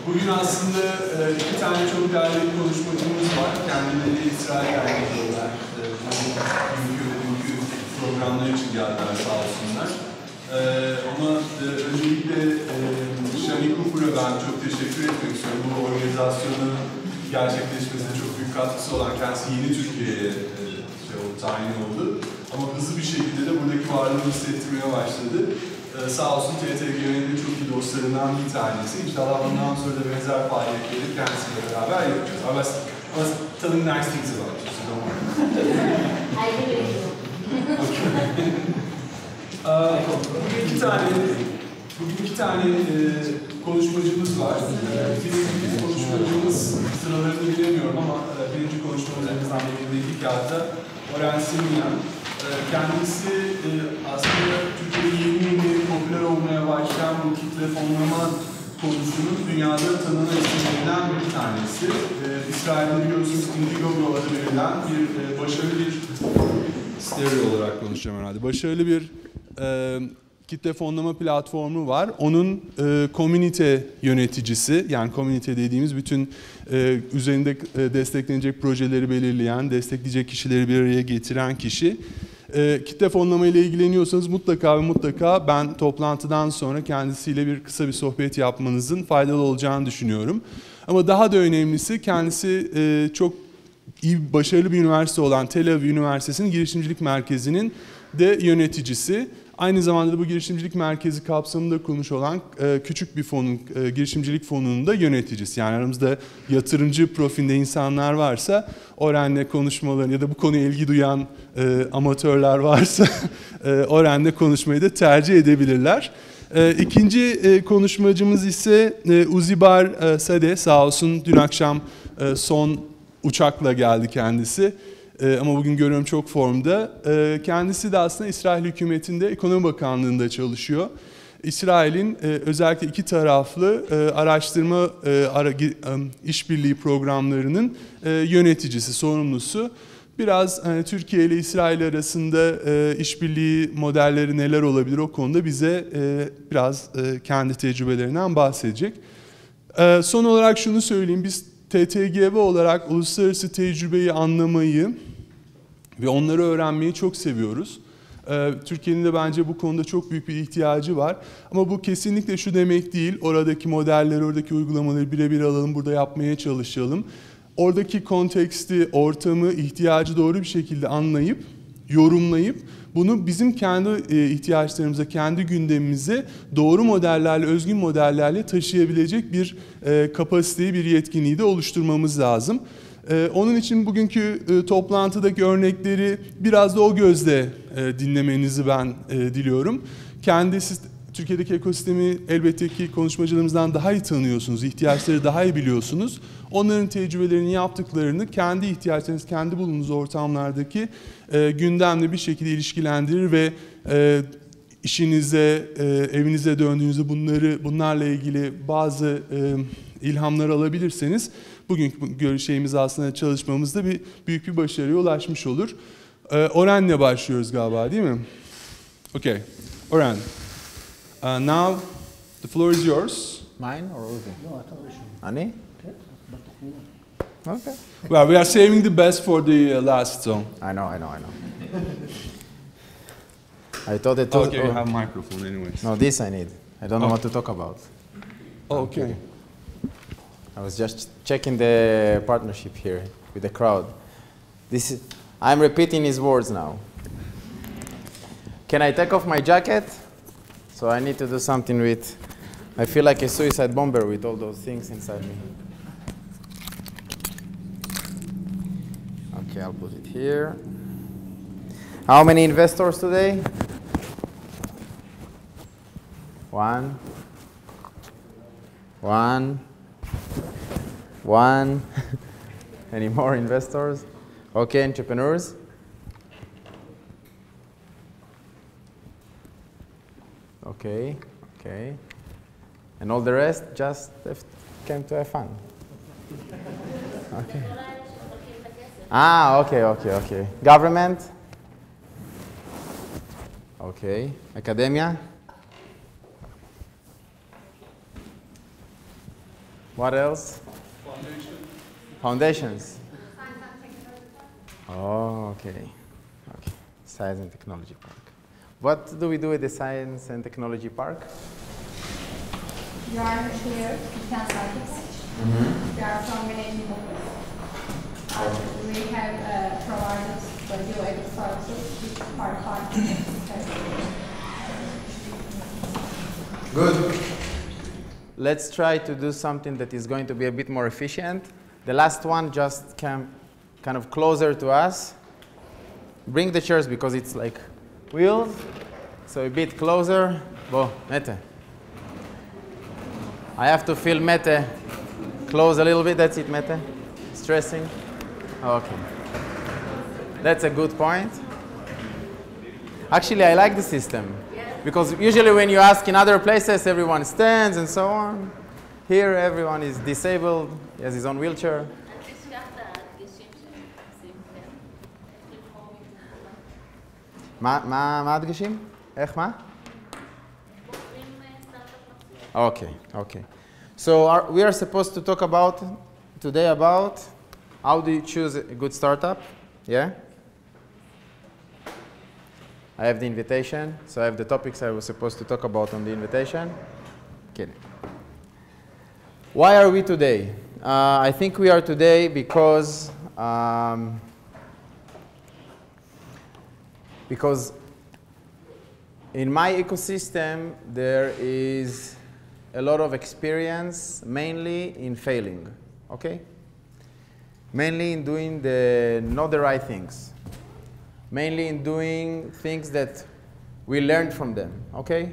Bugün aslında iki tane çok değerli konuşmacımız var. Kendileri İsrail Büyükelçiliği bugünkü programlar için geldiler sağ olsunlar. Ama öncelikle Shani Cooper'a ben çok teşekkür etmek istiyorum. Bu organizasyonu gerçekleşmesine çok büyük katkısı olan kendisi yeni Türkiye'ye tayin oldu. Ama hızlı bir şekilde de buradaki varlığını hissettirmeye başladı. Sağ olsun TTGV'nin de çok iyi dostlarından bir tanesi. İnşallah bundan sonra da benzer faaliyetleri kendisiyle beraber yapacağız. I was telling nice things about you, so don't worry. I believe you. Bugün iki tane konuşmacımız var. Birinci konuşmacımız sıralarını bilemiyorum ama birinci konuşmacımızdan birindeki kağıtta Oren Simanian. Kendisi aslında Türkiye'de yeni popüler olmaya başlayan bu kitle fonlama konusunun dünyada tanınan isimlerinden bir tanesi. İsrail'de biliyorsunuz Indiegogo adı verilen bir başarılı bir stereo olarak konuşacağım herhalde. Başarılı bir kitle fonlama platformu var. Onun komünite yöneticisi, yani komünite dediğimiz bütün üzerinde desteklenecek projeleri belirleyen, destekleyecek kişileri bir araya getiren kişi. Kitle fonlama ile ilgileniyorsanız mutlaka ve mutlaka ben toplantıdan sonra kendisiyle kısa bir sohbet yapmanızın faydalı olacağını düşünüyorum. Ama daha da önemlisi kendisi çok iyi, başarılı bir üniversite olan Tel Aviv Üniversitesi'nin Girişimcilik Merkezi'nin de yöneticisi. Aynı zamanda da bu girişimcilik merkezi kapsamında kurulmuş olan küçük bir fonun, girişimcilik fonunun da yöneticisi. Yani aramızda yatırımcı profilinde insanlar varsa Oren'le konuşmalarını ya da bu konuya ilgi duyan amatörler varsa Oren'le konuşmayı da tercih edebilirler. İkinci konuşmacımız ise Uzibar Sade, sağ olsun dün akşam son uçakla geldi kendisi. Ama bugün görüyorum çok formda. Kendisi de aslında İsrail hükümetinde Ekonomi Bakanlığı'nda çalışıyor. İsrail'in özellikle iki taraflı araştırma işbirliği programlarının yöneticisi, sorumlusu. Biraz Türkiye ile İsrail arasında işbirliği modelleri neler olabilir o konuda bize biraz kendi tecrübelerinden bahsedecek. Son olarak şunu söyleyeyim, biz TTGV olarak uluslararası tecrübeyi anlamayı ve onları öğrenmeyi çok seviyoruz. Türkiye'nin de bence bu konuda çok büyük bir ihtiyacı var. Ama bu kesinlikle şu demek değil, oradaki modelleri, oradaki uygulamaları birebir alalım, burada yapmaya çalışalım. Oradaki konteksti, ortamı, ihtiyacı doğru bir şekilde anlayıp, yorumlayıp, bunu bizim kendi ihtiyaçlarımıza, kendi gündemimize doğru modellerle, özgün modellerle taşıyabilecek bir kapasiteyi, bir yetkinliği de oluşturmamız lazım. Onun için bugünkü toplantıdaki örnekleri biraz da o gözle dinlemenizi ben diliyorum. Kendisi Türkiye'deki ekosistemi elbette ki konuşmacılarımızdan daha iyi tanıyorsunuz, ihtiyaçları daha iyi biliyorsunuz. Onların tecrübelerini, yaptıklarını kendi ihtiyaçlarınız, kendi bulunduğunuz ortamlardaki gündemle bir şekilde ilişkilendirir ve işinize, evinize döndüğünüzde bunlarla ilgili bazı ilhamlar alabilirseniz bugünkü şeyimiz aslında çalışmamızda büyük bir başarıya ulaşmış olur. Oren'le başlıyoruz galiba, değil mi? Okay. Oren. Now the floor is yours. Mine or Uzi? No, I thought we should. Ani? Okay. Well, we are saving the best for the last song. I know. I thought it was... Okay, you have a microphone anyways. No, this I need. I don't know what to talk about. Okay. I was just checking the partnership here with the crowd. I'm repeating his words now. Can I take off my jacket? So I need to do something with... I feel like a suicide bomber with all those things inside me. Okay, I'll put it here. How many investors today? One. Any more investors? Okay, entrepreneurs? Okay. And all the rest just came to have fun. Okay. Okay. Government? Okay. Academia? What else? Foundation. Foundations. Oh, okay. Okay. Science and Technology Park. What do we do at the Science and Technology Park? You are here, you can scientists. You are from management. We have provided the new services which are part Good. Let's try to do something that is going to be a bit more efficient. The last one just came kind of closer to us. Bring the chairs because it's like wheels. So a bit closer. Bo, Mete. I have to feel Mete close a little bit. That's it, Mete. Stressing. Okay. That's a good point. Actually, I like the system. Because usually when you ask in other places, everyone stands and so on. Here, everyone is disabled. He has his own wheelchair. מה הדגשים? איך מה? Okay, okay. So we are supposed to talk today about how do you choose a good startup? Yeah? I have the invitation, so I have the topics I was supposed to talk about on the invitation. Kidding. Why are we today? I think we are today because in my ecosystem there is a lot of experience, mainly in failing, okay? Mainly in doing not the right things. Mainly in doing things that we learned from them, okay?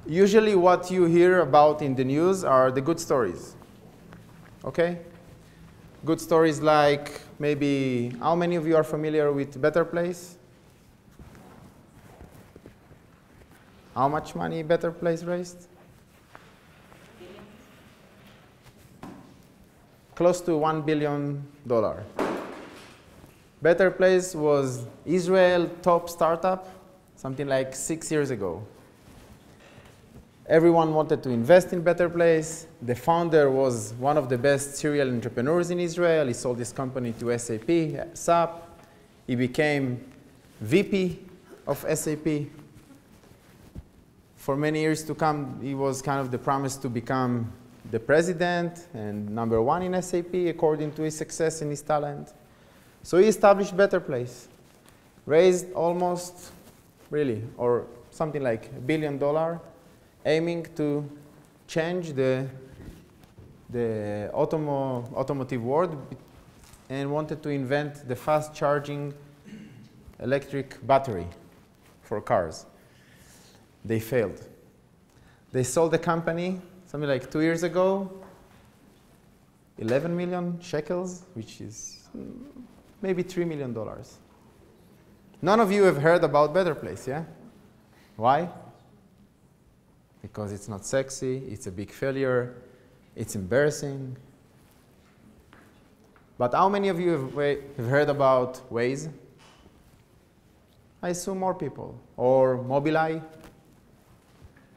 Usually what you hear about in the news are the good stories, okay? Good stories like maybe, how many of you are familiar with Better Place? How much money Better Place raised? Close to $1 billion. Better Place was Israel's top startup, something like 6 years ago. Everyone wanted to invest in Better Place. The founder was one of the best serial entrepreneurs in Israel. He sold his company to SAP. He became VP of SAP. For many years to come, he was kind of the promise to become the president and #1 in SAP according to his success and his talent. So he established Better Place, raised almost, really, or something like $1 billion, aiming to change the automotive world and wanted to invent the fast-charging electric battery for cars. They failed. They sold the company something like 2 years ago, 11 million shekels, which is maybe $3 million. None of you have heard about Better Place, yeah? Why? Because it's not sexy, it's a big failure, it's embarrassing. But how many of you have heard about Waze? I assume more people. Or Mobileye?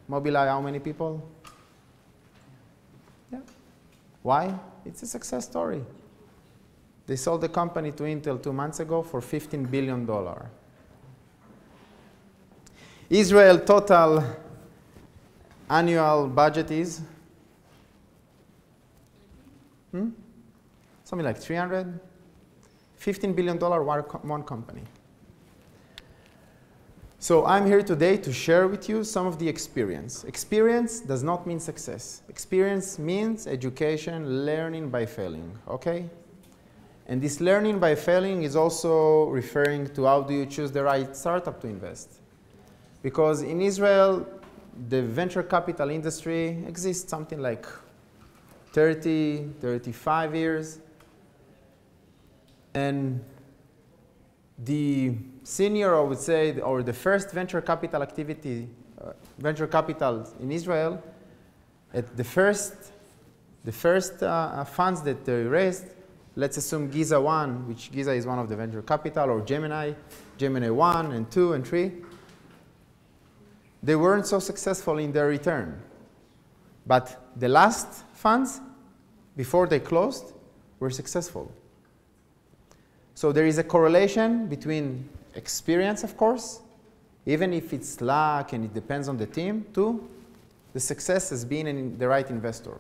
Mobileye, how many people? Yeah. Why? It's a success story. They sold the company to Intel 2 months ago for $15 billion. Israel total annual budget is something like 300, $15 billion one company. So I'm here today to share with you some of the experience. Experience does not mean success. Experience means education, learning by failing, okay? And this learning by failing is also referring to how do you choose the right startup to invest. Because in Israel, the venture capital industry exists something like 30, 35 years. And the senior, I would say, or the first venture capital activity, venture capital in Israel, at the first funds that they raised, let's assume Giza 1, which Giza is one of the venture capital, or Gemini 1 and 2 and 3. they weren't so successful in their return. But the last funds, before they closed, were successful. So there is a correlation between experience, of course, even if it's luck and it depends on the team, to the success as being the right investor.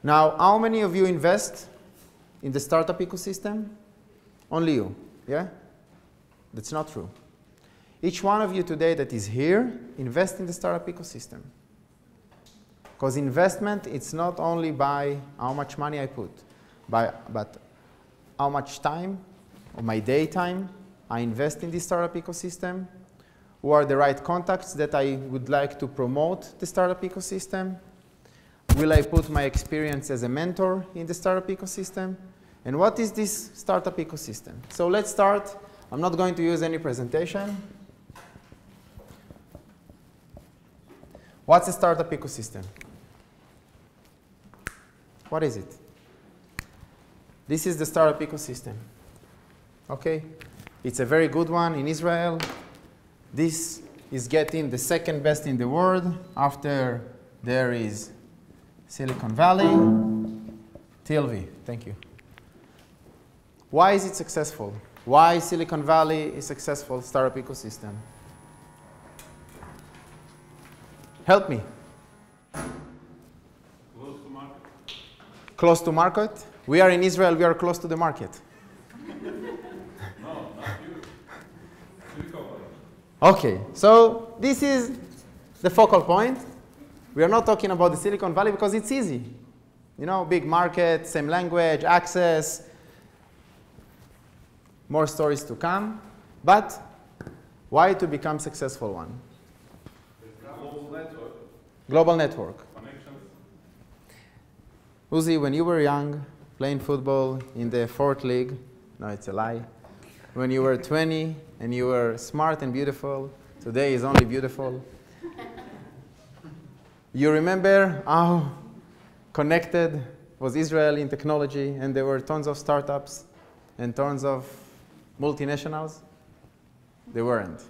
Now, how many of you invest in the startup ecosystem? Only you, yeah? That's not true. Each one of you today that is here, invest in the startup ecosystem. Because investment, it's not only by how much money I put, but how much time, or my daytime, I invest in the startup ecosystem, who are the right contacts that I would like to promote the startup ecosystem, will I put my experience as a mentor in the startup ecosystem, and what is this startup ecosystem? So let's start. I'm not going to use any presentation. What's a startup ecosystem? What is it? This is the startup ecosystem. Okay? It's a very good one in Israel. This is getting the second best in the world. After there is Silicon Valley, TLV. Thank you. Why is it successful? Why Silicon Valley is successful startup ecosystem? Help me. Close to market. Close to market? We are in Israel, we are close to the market. No, not you. Silicon Valley. Okay, so this is the focal point. We are not talking about the Silicon Valley because it's easy. You know, big market, same language, access, more stories to come. But why to become successful one? Global network. Global network. Connections. Uzi, when you were young, playing football in the 4th league, no, it's a lie. When you were 20 and you were smart and beautiful, today is only beautiful. You remember how connected was Israel in technology, and there were tons of startups and tons of multinationals? They weren't.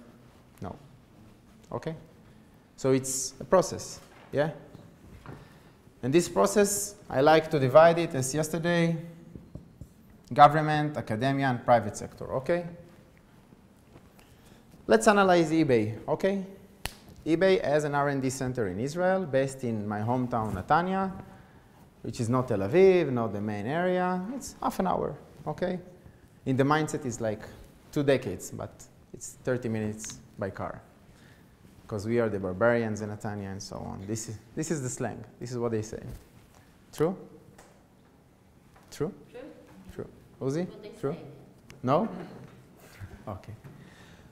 No. Okay? So it's a process, yeah? And this process, I like to divide it as yesterday, government, academia, and private sector, okay? Let's analyze eBay, okay? eBay has an R&D center in Israel, based in my hometown, Netanya, which is not Tel Aviv, not the main area. It's half an hour, okay? In the mindset, it's like 2 decades, but it's 30 minutes by car, because we are the barbarians in Netanya and so on. This is the slang. This is what they say. True? True? True. True. Uzi? What they True? say. No? Okay.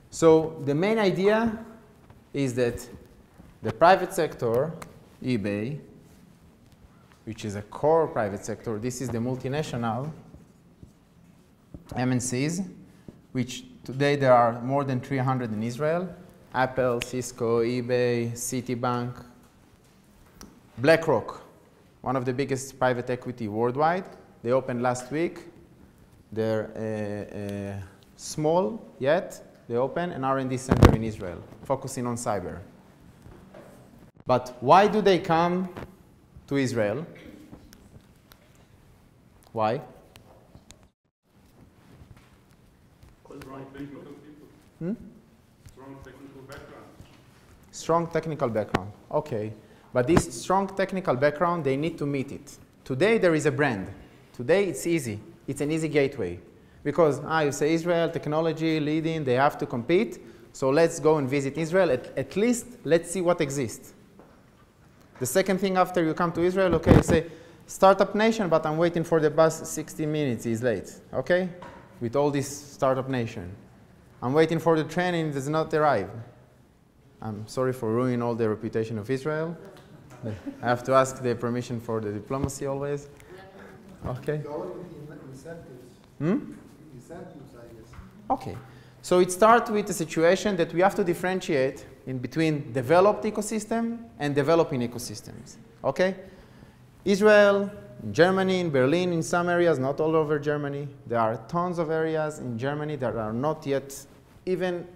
So the main idea is that the private sector, eBay, which is a core private sector, this is the multinational MNCs, which today there are more than 300 in Israel. Apple, Cisco, eBay, Citibank, BlackRock, one of the biggest private equity worldwide. They opened last week. They're small yet. They opened an R&D center in Israel, focusing on cyber. But why do they come to Israel? Why? Strong technical people. Hmm? Strong technical background. Strong technical background. Okay. But this strong technical background, they need to meet it. Today, there is a brand. Today, it's easy. It's an easy gateway. Because, you say Israel, technology, leading, they have to compete. So let's go and visit Israel. At least, let's see what exists. The second thing after you come to Israel, okay, you say, startup nation, but I'm waiting for the bus 60 minutes, it's late. Okay? With all this startup nation. I'm waiting for the train and it does not arrive. I'm sorry for ruining all the reputation of Israel. I have to ask the permission for the diplomacy always. Okay. Incentives, I guess. Okay. So it starts with a situation that we have to differentiate in between developed ecosystem and developing ecosystems. Okay? Israel, Germany, in Berlin, in some areas, not all over Germany. There are tons of areas in Germany that are not yet even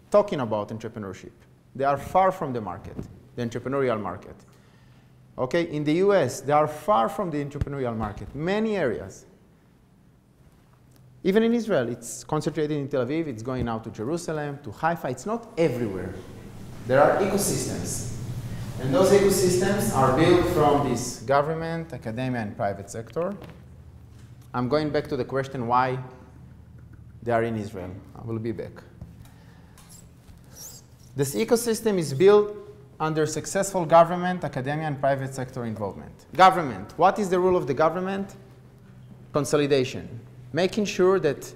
talking about entrepreneurship. they are far from the market, the entrepreneurial market. Okay, in the US, they are far from the entrepreneurial market, many areas. Even in Israel, it's concentrated in Tel Aviv, it's going out to Jerusalem, to Haifa, it's not everywhere. There are ecosystems. And those ecosystems are built from this government, academia, and private sector. I'm going back to the question why they are in Israel. I will be back. This ecosystem is built under successful government, academia, and private sector involvement. Government. What is the role of the government? Consolidation. Making sure that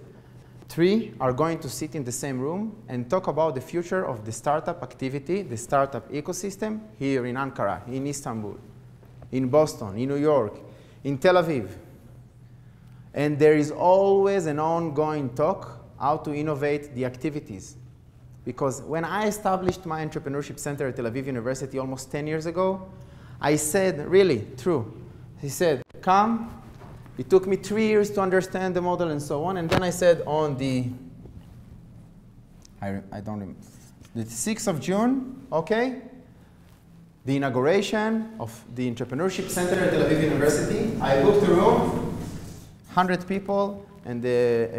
three are going to sit in the same room and talk about the future of the startup activity, the startup ecosystem here in Ankara, in Istanbul, in Boston, in New York, in Tel Aviv. And there is always an ongoing talk how to innovate the activities. Because when I established my entrepreneurship center at Tel Aviv University almost 10 years ago, I said, really, true. He said, come. It took me 3 years to understand the model and so on. And then I said on the, I don't remember, the 6th of June, okay, the inauguration of the Entrepreneurship Center at Tel Aviv University, I booked a room, 100 people, and the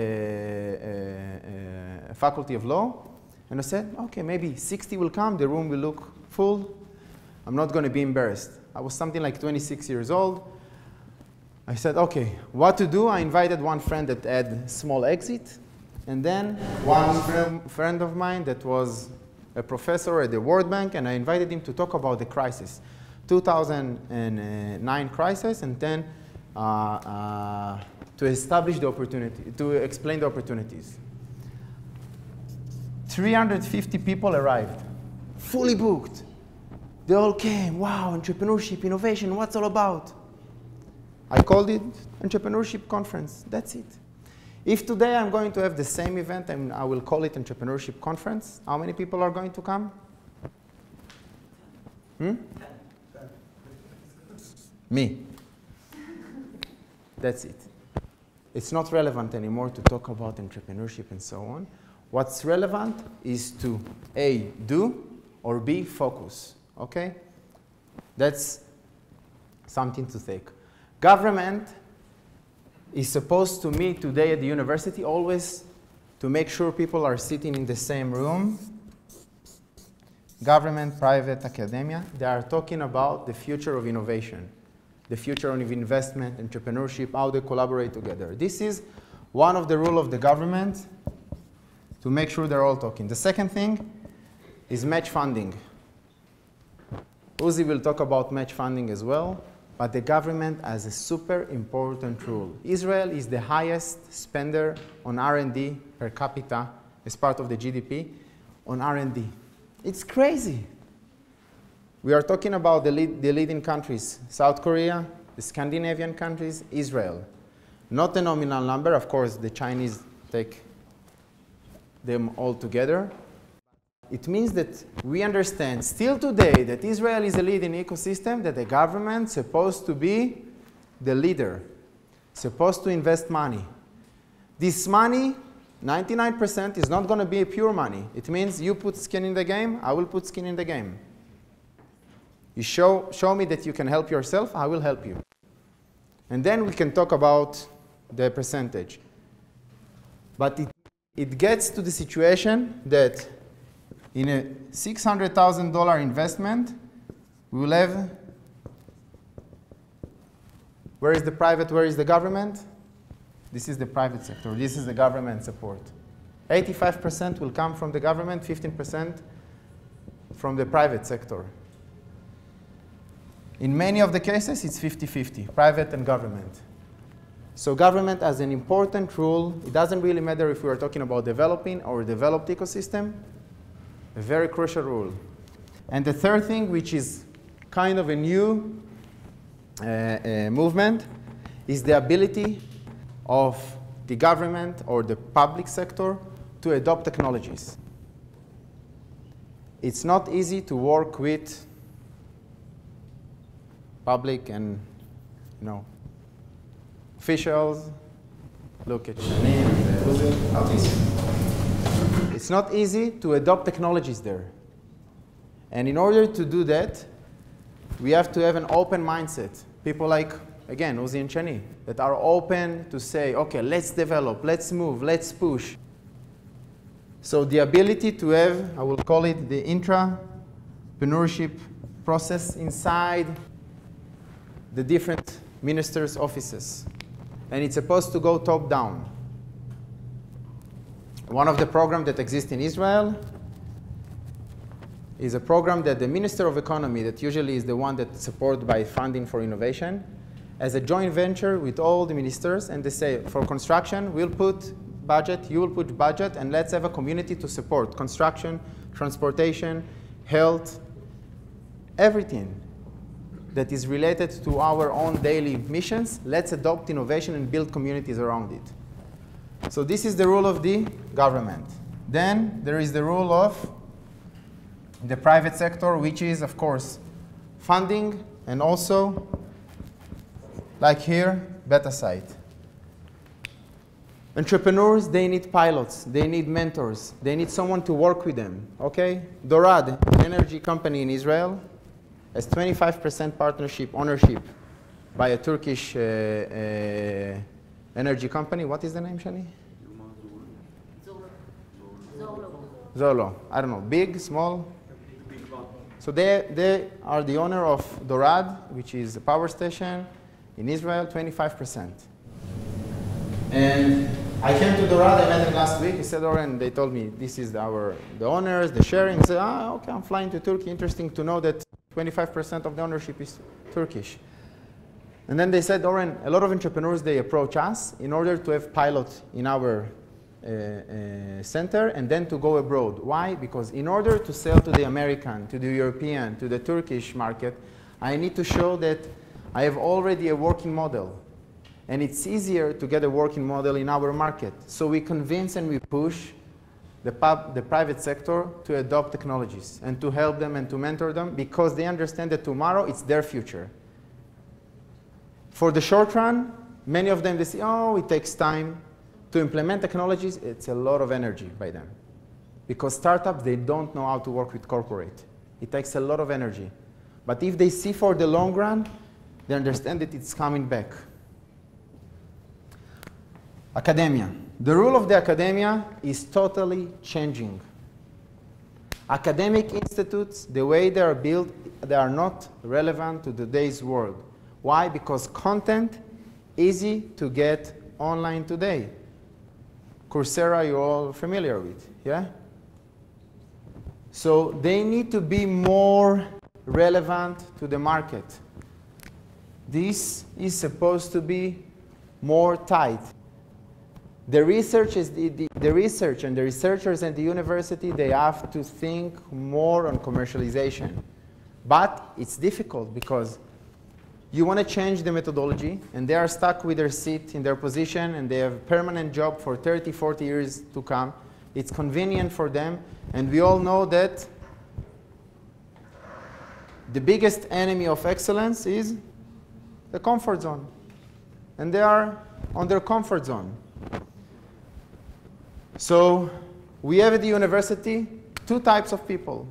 Faculty of Law. And I said, okay, maybe 60 will come, the room will look full. I'm not going to be embarrassed. I was something like 26 years old. I said, okay, what to do? I invited one friend that had small exit, and then one friend of mine that was a professor at the World Bank, and I invited him to talk about the crisis, 2009 crisis, and then to establish the opportunity, to explain the opportunities. 350 people arrived, fully booked. They all came, wow, entrepreneurship, innovation, what's it all about? I called it Entrepreneurship Conference, that's it. If today I'm going to have the same event and I will call it Entrepreneurship Conference, how many people are going to come? Me. That's it. It's not relevant anymore to talk about entrepreneurship and so on. What's relevant is to A, do, or B, focus, okay? That's something to take. Government is supposed to meet today at the university always to make sure people are sitting in the same room. Government, private, academia, they are talking about the future of innovation, the future of investment, entrepreneurship, how they collaborate together. This is one of the rules of the government to make sure they're all talking. The second thing is match funding. Uzi will talk about match funding as well. But the government has a super important rule. Israel is the highest spender on R&D per capita as part of the GDP on R&D. It's crazy. We are talking about the leading countries, South Korea, the Scandinavian countries, Israel. Not a nominal number. Of course, the Chinese take them all together. It means that we understand still today that Israel is a leading ecosystem, that the government is supposed to be the leader, supposed to invest money. This money, 99% is not going to be pure money. It means you put skin in the game, I will put skin in the game. You show me that you can help yourself, I will help you. And then we can talk about the percentage. But it gets to the situation that in a $600,000 investment, we will have, where is the private, where is the government? This is the private sector, this is the government support. 85% will come from the government, 15% from the private sector. In many of the cases, it's 50-50, private and government. So government has an important role. It doesn't really matter if we are talking about developing or developed ecosystem. A very crucial rule. And the third thing, which is kind of a new movement, is the ability of the government or the public sector to adopt technologies. It's not easy to work with public and officials. Look at It's not easy to adopt technologies there. And in order to do that, we have to have an open mindset. People like, again, Uzi and Chani, that are open to say, okay, let's develop, let's move, let's push. So the ability to have, I will call it the intrapreneurship process inside the different ministers' offices. And it's supposed to go top down. One of the programs that exists in Israel is a program that the Minister of Economy, that usually is the one that's supported by funding for innovation, as a joint venture with all the ministers, and they say, for construction, we'll put budget, you will put budget, and let's have a community to support construction, transportation, health, everything that is related to our own daily missions. Let's adopt innovation and build communities around it. So this is the role of the government. Then there is the role of the private sector, which is, of course, funding, and also, like here, beta site. Entrepreneurs, they need pilots, they need mentors, they need someone to work with them, okay? Dorad, an energy company in Israel, has 25% partnership ownership by a Turkish energy company. What is the name, Shani? Zolo. I don't know, big, small? So they are the owner of Dorad, which is a power station in Israel, 25%. And I came to Dorad, I met him last week. He said, Oren, they told me this is the owners, the sharing. I said, okay, I'm flying to Turkey. Interesting to know that 25% of the ownership is Turkish. And then they said, Oren, a lot of entrepreneurs, they approach us in order to have pilots in our center and then to go abroad. Why? Because in order to sell to the American, to the European, to the Turkish market, I need to show that I have already a working model. And it's easier to get a working model in our market. So we convince and we push the private sector to adopt technologies and to help them and to mentor them, because they understand that tomorrow it's their future. For the short run, many of them, they say, oh, it takes time. To implement technologies, it's a lot of energy by them. Because startups, they don't know how to work with corporate. It takes a lot of energy. But if they see for the long run, they understand that it's coming back. Academia. The role of the academia is totally changing. Academic institutes, the way they are built, they are not relevant to today's world. Why? Because content is easy to get online today. Coursera, you're all familiar with, yeah? So they need to be more relevant to the market. This is supposed to be more tight. The research is the research and the researchers at the university, they have to think more on commercialization. But it's difficult because you want to change the methodology, and they are stuck with their seat in their position, and they have a permanent job for 30, 40 years to come. It's convenient for them, and we all know that the biggest enemy of excellence is the comfort zone. And they are on their comfort zone. So we have at the university two types of people.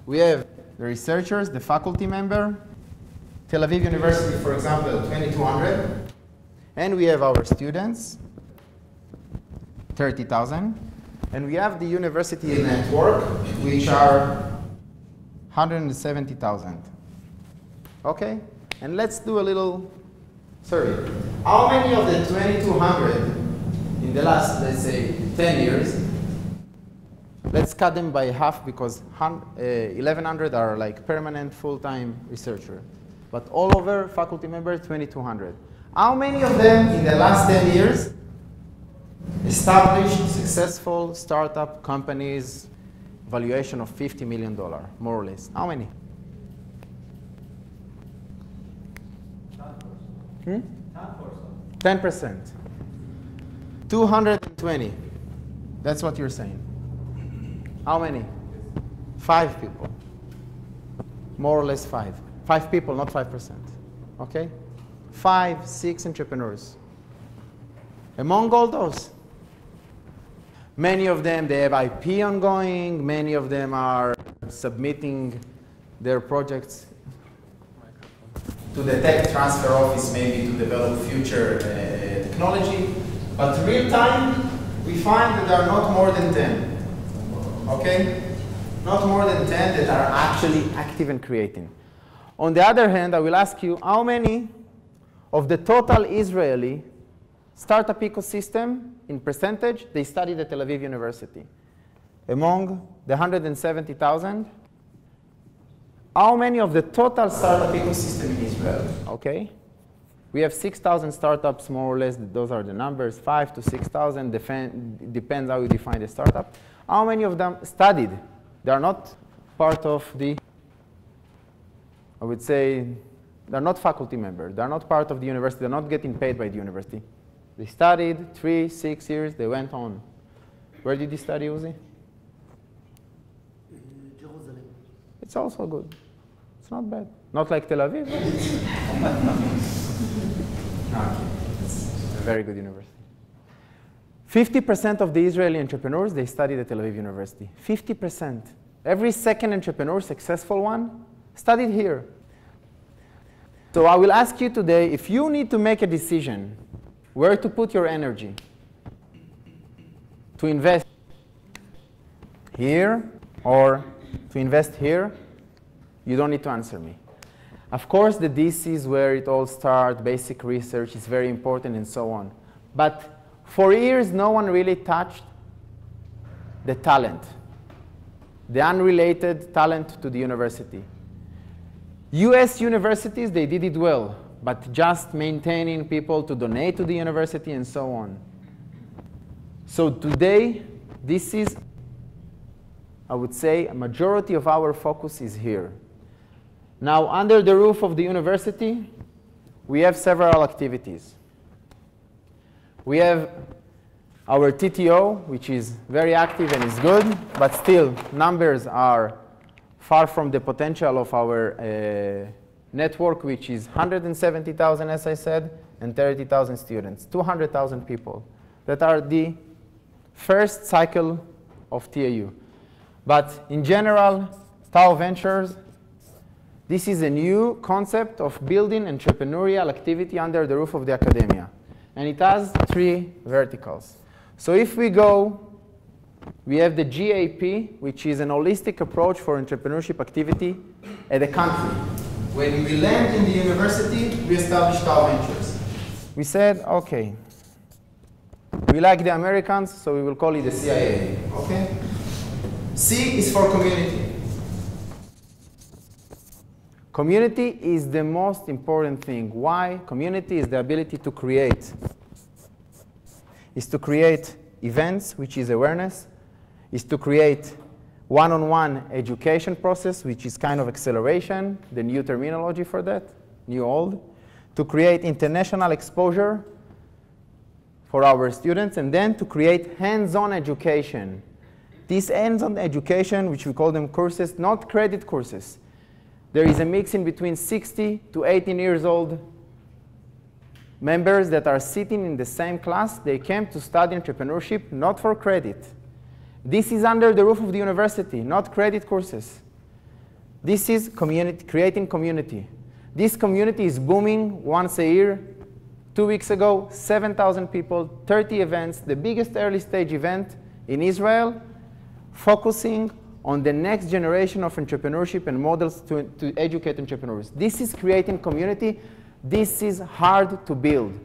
We have the researchers, the faculty member. Tel Aviv University, for example, 2,200. And we have our students, 30,000. And we have the university network, which are 170,000. Okay? And let's do a little survey. How many of the 2,200 in the last, let's say, 10 years, let's cut them by half because 1,100 are like permanent full-time researcher. But all over faculty members, 2,200. How many of them in the last 10 years established successful startup companies, valuation of $50 million, more or less? How many? 10%. 220. That's what you're saying. How many? 5 people. More or less 5. 5 people, not 5%. Okay? 5, 6 entrepreneurs. Among all those, many of them, they have IP ongoing. Many of them are submitting their projects to the tech transfer office, maybe to develop future technology. But real time, we find that there are not more than 10. Okay? Not more than 10 that are actually active and creating. On the other hand, I will ask you how many of the total Israeli startup ecosystem in percentage they studied at Tel Aviv University. Among the 170,000, how many of the total startup ecosystem in Israel? Okay. We have 6,000 startups, more or less. Those are the numbers, 5,000 to 6,000. Depends how you define the startup. How many of them studied? They are not part of the, I would say, they're not faculty members. They're not part of the university. They're not getting paid by the university. They studied 3, 6 years. They went on. Where did you study, Uzi? Jerusalem. It's also good. It's not bad. Not like Tel Aviv. Okay. It's a very good university. 50% of the Israeli entrepreneurs, they studied at Tel Aviv University. 50%. Every second entrepreneur, successful one, studied here. So I will ask you today, if you need to make a decision where to put your energy, to invest here or to invest here, you don't need to answer me. Of course, the DC is where it all starts, basic research is very important and so on. But for years, no one really touched the talent, the unrelated talent to the university. US universities, they did it well, but just maintaining people to donate to the university and so on. So today, this is, I would say, a majority of our focus is here. Now, under the roof of the university, we have several activities. We have our TTO, which is very active and is good, but still, numbers are far from the potential of our network, which is 170,000, as I said, and 30,000 students, 200,000 people that are the first cycle of TAU. But in general, TAU Ventures, this is a new concept of building entrepreneurial activity under the roof of the academia. And it has 3 verticals. So if we go, we have the GAP, which is an holistic approach for entrepreneurship activity at a country. When we land in the university, we established TAU Ventures. We said, OK, we like the Americans, so we will call it the CIA. OK? C is for community. Community is the most important thing. Why? Community is the ability to create. Is to create events, which is awareness. Is to create one-on-one education process, which is kind of acceleration, the new terminology for that, new old. To create international exposure for our students, and then to create hands-on education. This hands-on education, which we call them courses, not credit courses. There is a mix in between 60 to 18 years old members that are sitting in the same class. They came to study entrepreneurship, not for credit. This is under the roof of the university, not credit courses. This is community, creating community. This community is booming once a year. 2 weeks ago, 7,000 people, 30 events, the biggest early stage event in Israel, focusing on the next generation of entrepreneurship and models to educate entrepreneurs. This is creating community. This is hard to build.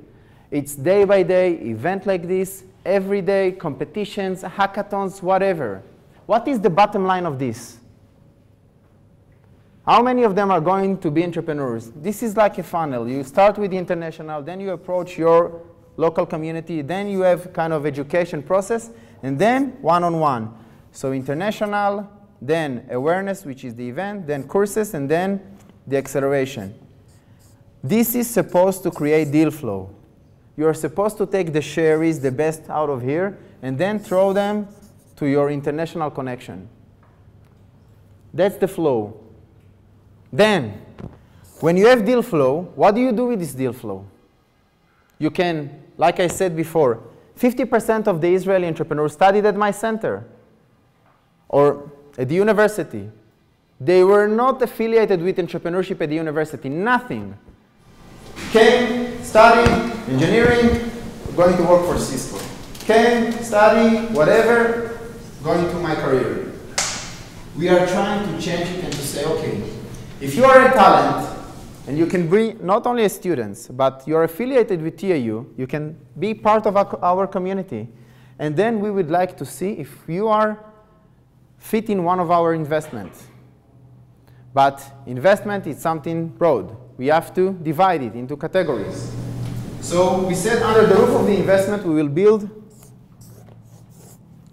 It's day by day, event like this, every day, competitions, hackathons, whatever. What is the bottom line of this? How many of them are going to be entrepreneurs? This is like a funnel. You start with the international, then you approach your local community, then you have kind of education process, and then one-on-one. So international, then awareness, which is the event, then courses, and then the acceleration. This is supposed to create deal flow. You're supposed to take the sherries, the best out of here, and then throw them to your international connection. That's the flow. Then, when you have deal flow, what do you do with this deal flow? You can, like I said before, 50% of the Israeli entrepreneurs studied at my center or at the university. They were not affiliated with entrepreneurship at the university, nothing. Came, studying engineering, going to work for Cisco. Came, study, whatever, going to my career. We are trying to change it and to say, okay, if you are a talent, and you can be not only a student, but you're affiliated with TAU, you can be part of our community. And then we would like to see if you are fit in one of our investments. But investment is something broad. We have to divide it into categories. So we said under the roof of the investment, we will build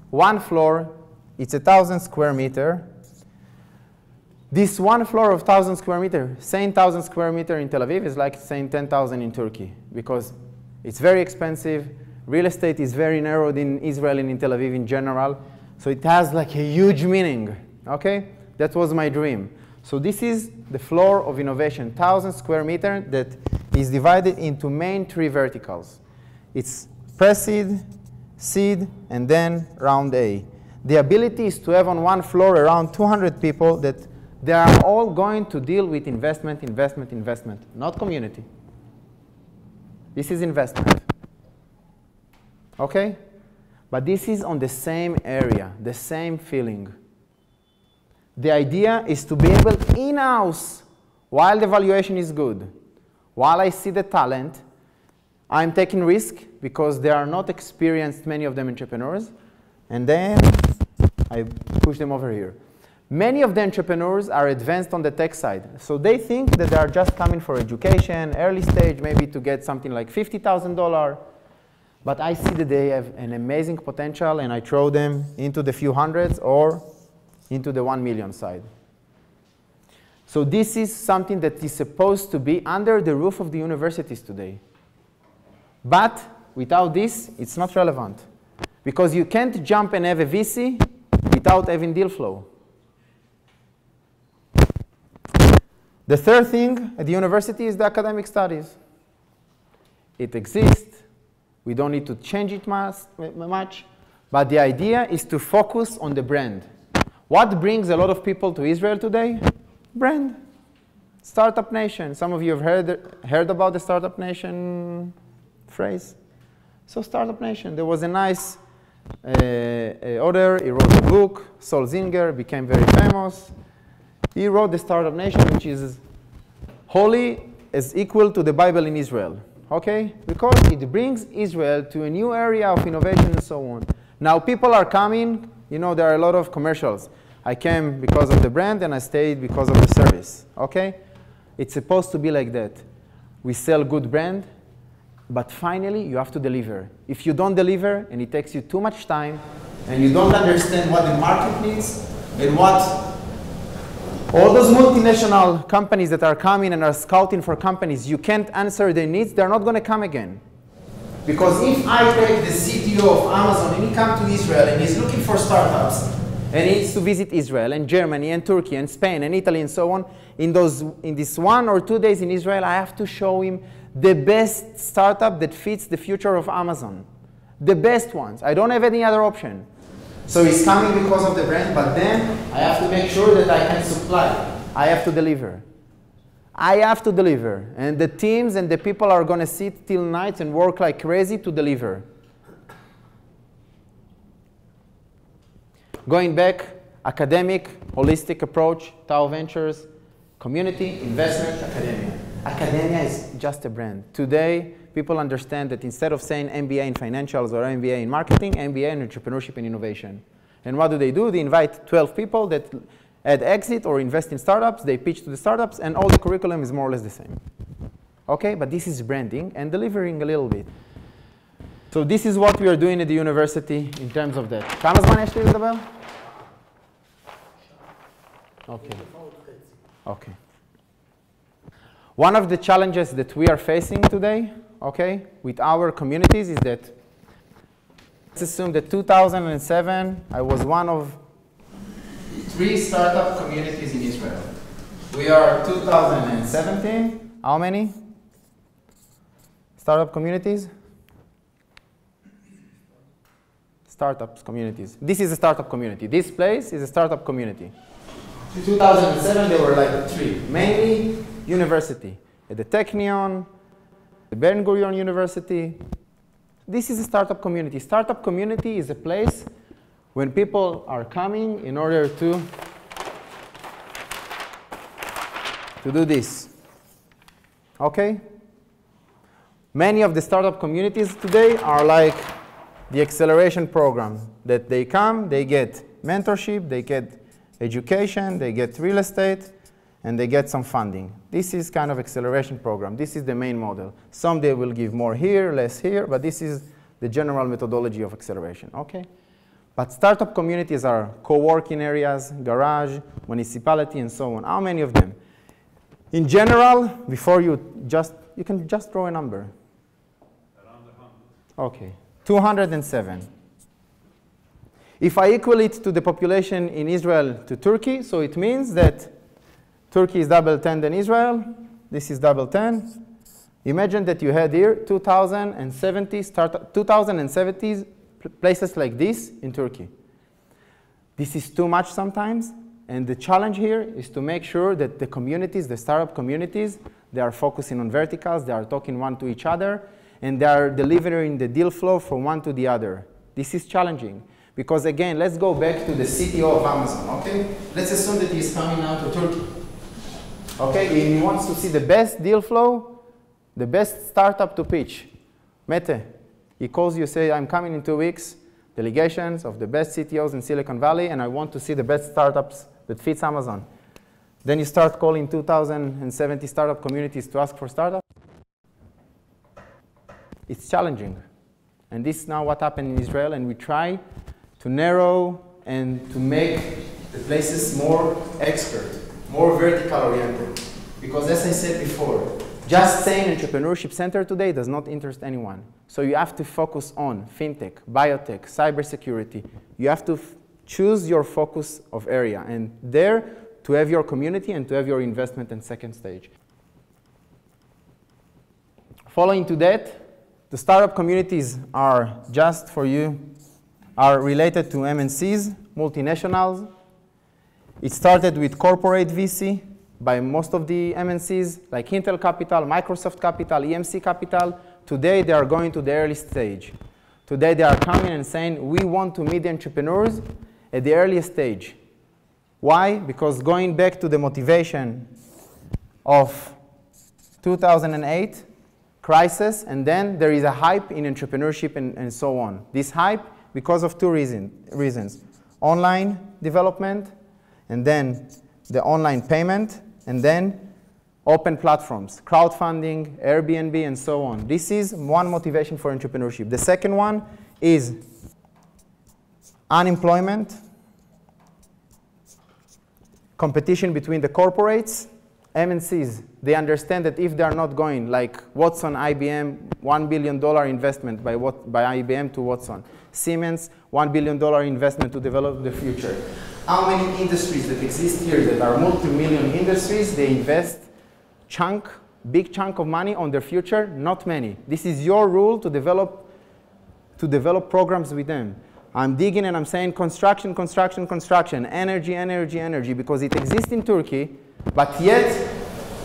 one floor. It's 1,000 square meter. This one floor of 1,000 square meter, saying 1,000 square meter in Tel Aviv is like saying 10,000 in Turkey, because it's very expensive. Real estate is very narrowed in Israel and in Tel Aviv in general. So it has like a huge meaning, okay? That was my dream. So this is the floor of innovation, 1,000 square meter that is divided into main 3 verticals. It's pre-seed, seed, and then round A. The ability is to have on one floor around 200 people that they are all going to deal with investment, investment, investment, not community. This is investment. Okay? But this is on the same area, the same feeling. The idea is to be able in-house, while the valuation is good, while I see the talent, I'm taking risk because they are not experienced, many of them entrepreneurs, and then I push them over here. Many of the entrepreneurs are advanced on the tech side. So they think that they are just coming for education, early stage, maybe to get something like $50,000. But I see that they have an amazing potential, and I throw them into the few hundreds or into the 1 million side. So this is something that is supposed to be under the roof of the universities today. But without this, it's not relevant. Because you can't jump and have a VC without having deal flow. The third thing at the university is the academic studies. It exists. We don't need to change it much. But the idea is to focus on the brand. What brings a lot of people to Israel today? Brand. Startup Nation. Some of you have heard about the Startup Nation phrase. So Startup Nation. There was a nice author. He wrote a book. Sol Zinger became very famous. He wrote the Startup Nation, which is holy as equal to the Bible in Israel. Okay? Because it brings Israel to a new area of innovation and so on. Now people are coming. You know, there are a lot of commercials. I came because of the brand, and I stayed because of the service. Okay? It's supposed to be like that. We sell good brand, but finally you have to deliver. If you don't deliver, and it takes you too much time, and you don't understand what the market needs, and what all those multinational companies that are coming and are scouting for companies, you can't answer their needs, they're not going to come again. Because if I take the CTO of Amazon and he comes to Israel and he's looking for startups, and he needs to visit Israel and Germany and Turkey and Spain and Italy and so on, in this 1 or 2 days in Israel, I have to show him the best startup that fits the future of Amazon. The best ones. I don't have any other option. So he's coming because of the brand, but then I have to make sure that I can supply. I have to deliver. I have to deliver. And the teams and the people are going to sit till nights and work like crazy to deliver. Going back, academic, holistic approach, TAU Ventures, community, investment, academia. Academia is just a brand. Today, people understand that instead of saying MBA in financials or MBA in marketing, MBA in entrepreneurship and innovation. And what do? They invite 12 people that at exit or invest in startups. They pitch to the startups, and all the curriculum is more or less the same. Okay, but this is branding and delivering a little bit. So this is what we are doing at the university in terms of that. כמה זמן יש לי לדבר? Okay. Okay. One of the challenges that we are facing today, okay, with our communities is that, let's assume that 2007, I was one of 3 startup communities in Israel. We are 2017, how many startup communities? Startups communities. This is a startup community. This place is a startup community. 2007, there were like 3, mainly university. At the Technion, the Ben Gurion University. This is a startup community. Startup community is a place when people are coming in order to do this. Okay? Many of the startup communities today are like the acceleration program, that they come, they get mentorship, they get education, they get real estate, and they get some funding. This is kind of acceleration program. This is the main model. Some they will give more here, less here, but this is the general methodology of acceleration, okay? But startup communities are co-working areas, garage, municipality, and so on. How many of them? In general, before you can just throw a number. Around 100. Okay, 207. If I equal it to the population in Israel to Turkey, so it means that Turkey is double 10 than Israel. This is double 10. Imagine that you had here 2,070 places like this in Turkey. This is too much sometimes, and the challenge here is to make sure that the communities, the startup communities, they are focusing on verticals, they are talking one to each other, and they are delivering the deal flow from one to the other. This is challenging. Because again, let's go back to the CTO of Amazon, okay? Let's assume that he's coming now to Turkey. Okay, and he wants to see the best deal flow, the best startup to pitch. Mete, he calls you, say, I'm coming in 2 weeks, delegations of the best CTOs in Silicon Valley, and I want to see the best startups that fits Amazon. Then you start calling 2,070 startup communities to ask for startups. It's challenging. And this is now what happened in Israel, and we try to narrow and to make the places more expert, more vertical oriented. Because as I said before, just saying entrepreneurship center today does not interest anyone. So you have to focus on fintech, biotech, cybersecurity. You have to choose your focus of area, and there to have your community and to have your investment in second stage. Following to that, the startup communities are, just for you, are related to MNCs, multinationals. It started with corporate VC by most of the MNCs, like Intel Capital, Microsoft Capital, EMC Capital. Today, they are going to the early stage. Today, they are coming and saying, we want to meet the entrepreneurs at the earliest stage. Why? Because going back to the motivation of 2008, crisis, and then there is a hype in entrepreneurship and so on. This hype because of 2 reasons. Online development, and then the online payment, and then open platforms, crowdfunding, Airbnb, and so on. This is one motivation for entrepreneurship. The second one is unemployment, competition between the corporates, MNCs. They understand that if they are not going, like Watson, IBM, $1 billion investment by IBM to Watson. Siemens, $1 billion investment to develop the future. How many industries that exist here that are multi-million industries, they invest big chunk of money on their future? Not many. This is your rule to develop programs with them. I'm digging and I'm saying construction, construction, construction, energy, energy, energy, because it exists in Turkey, but yet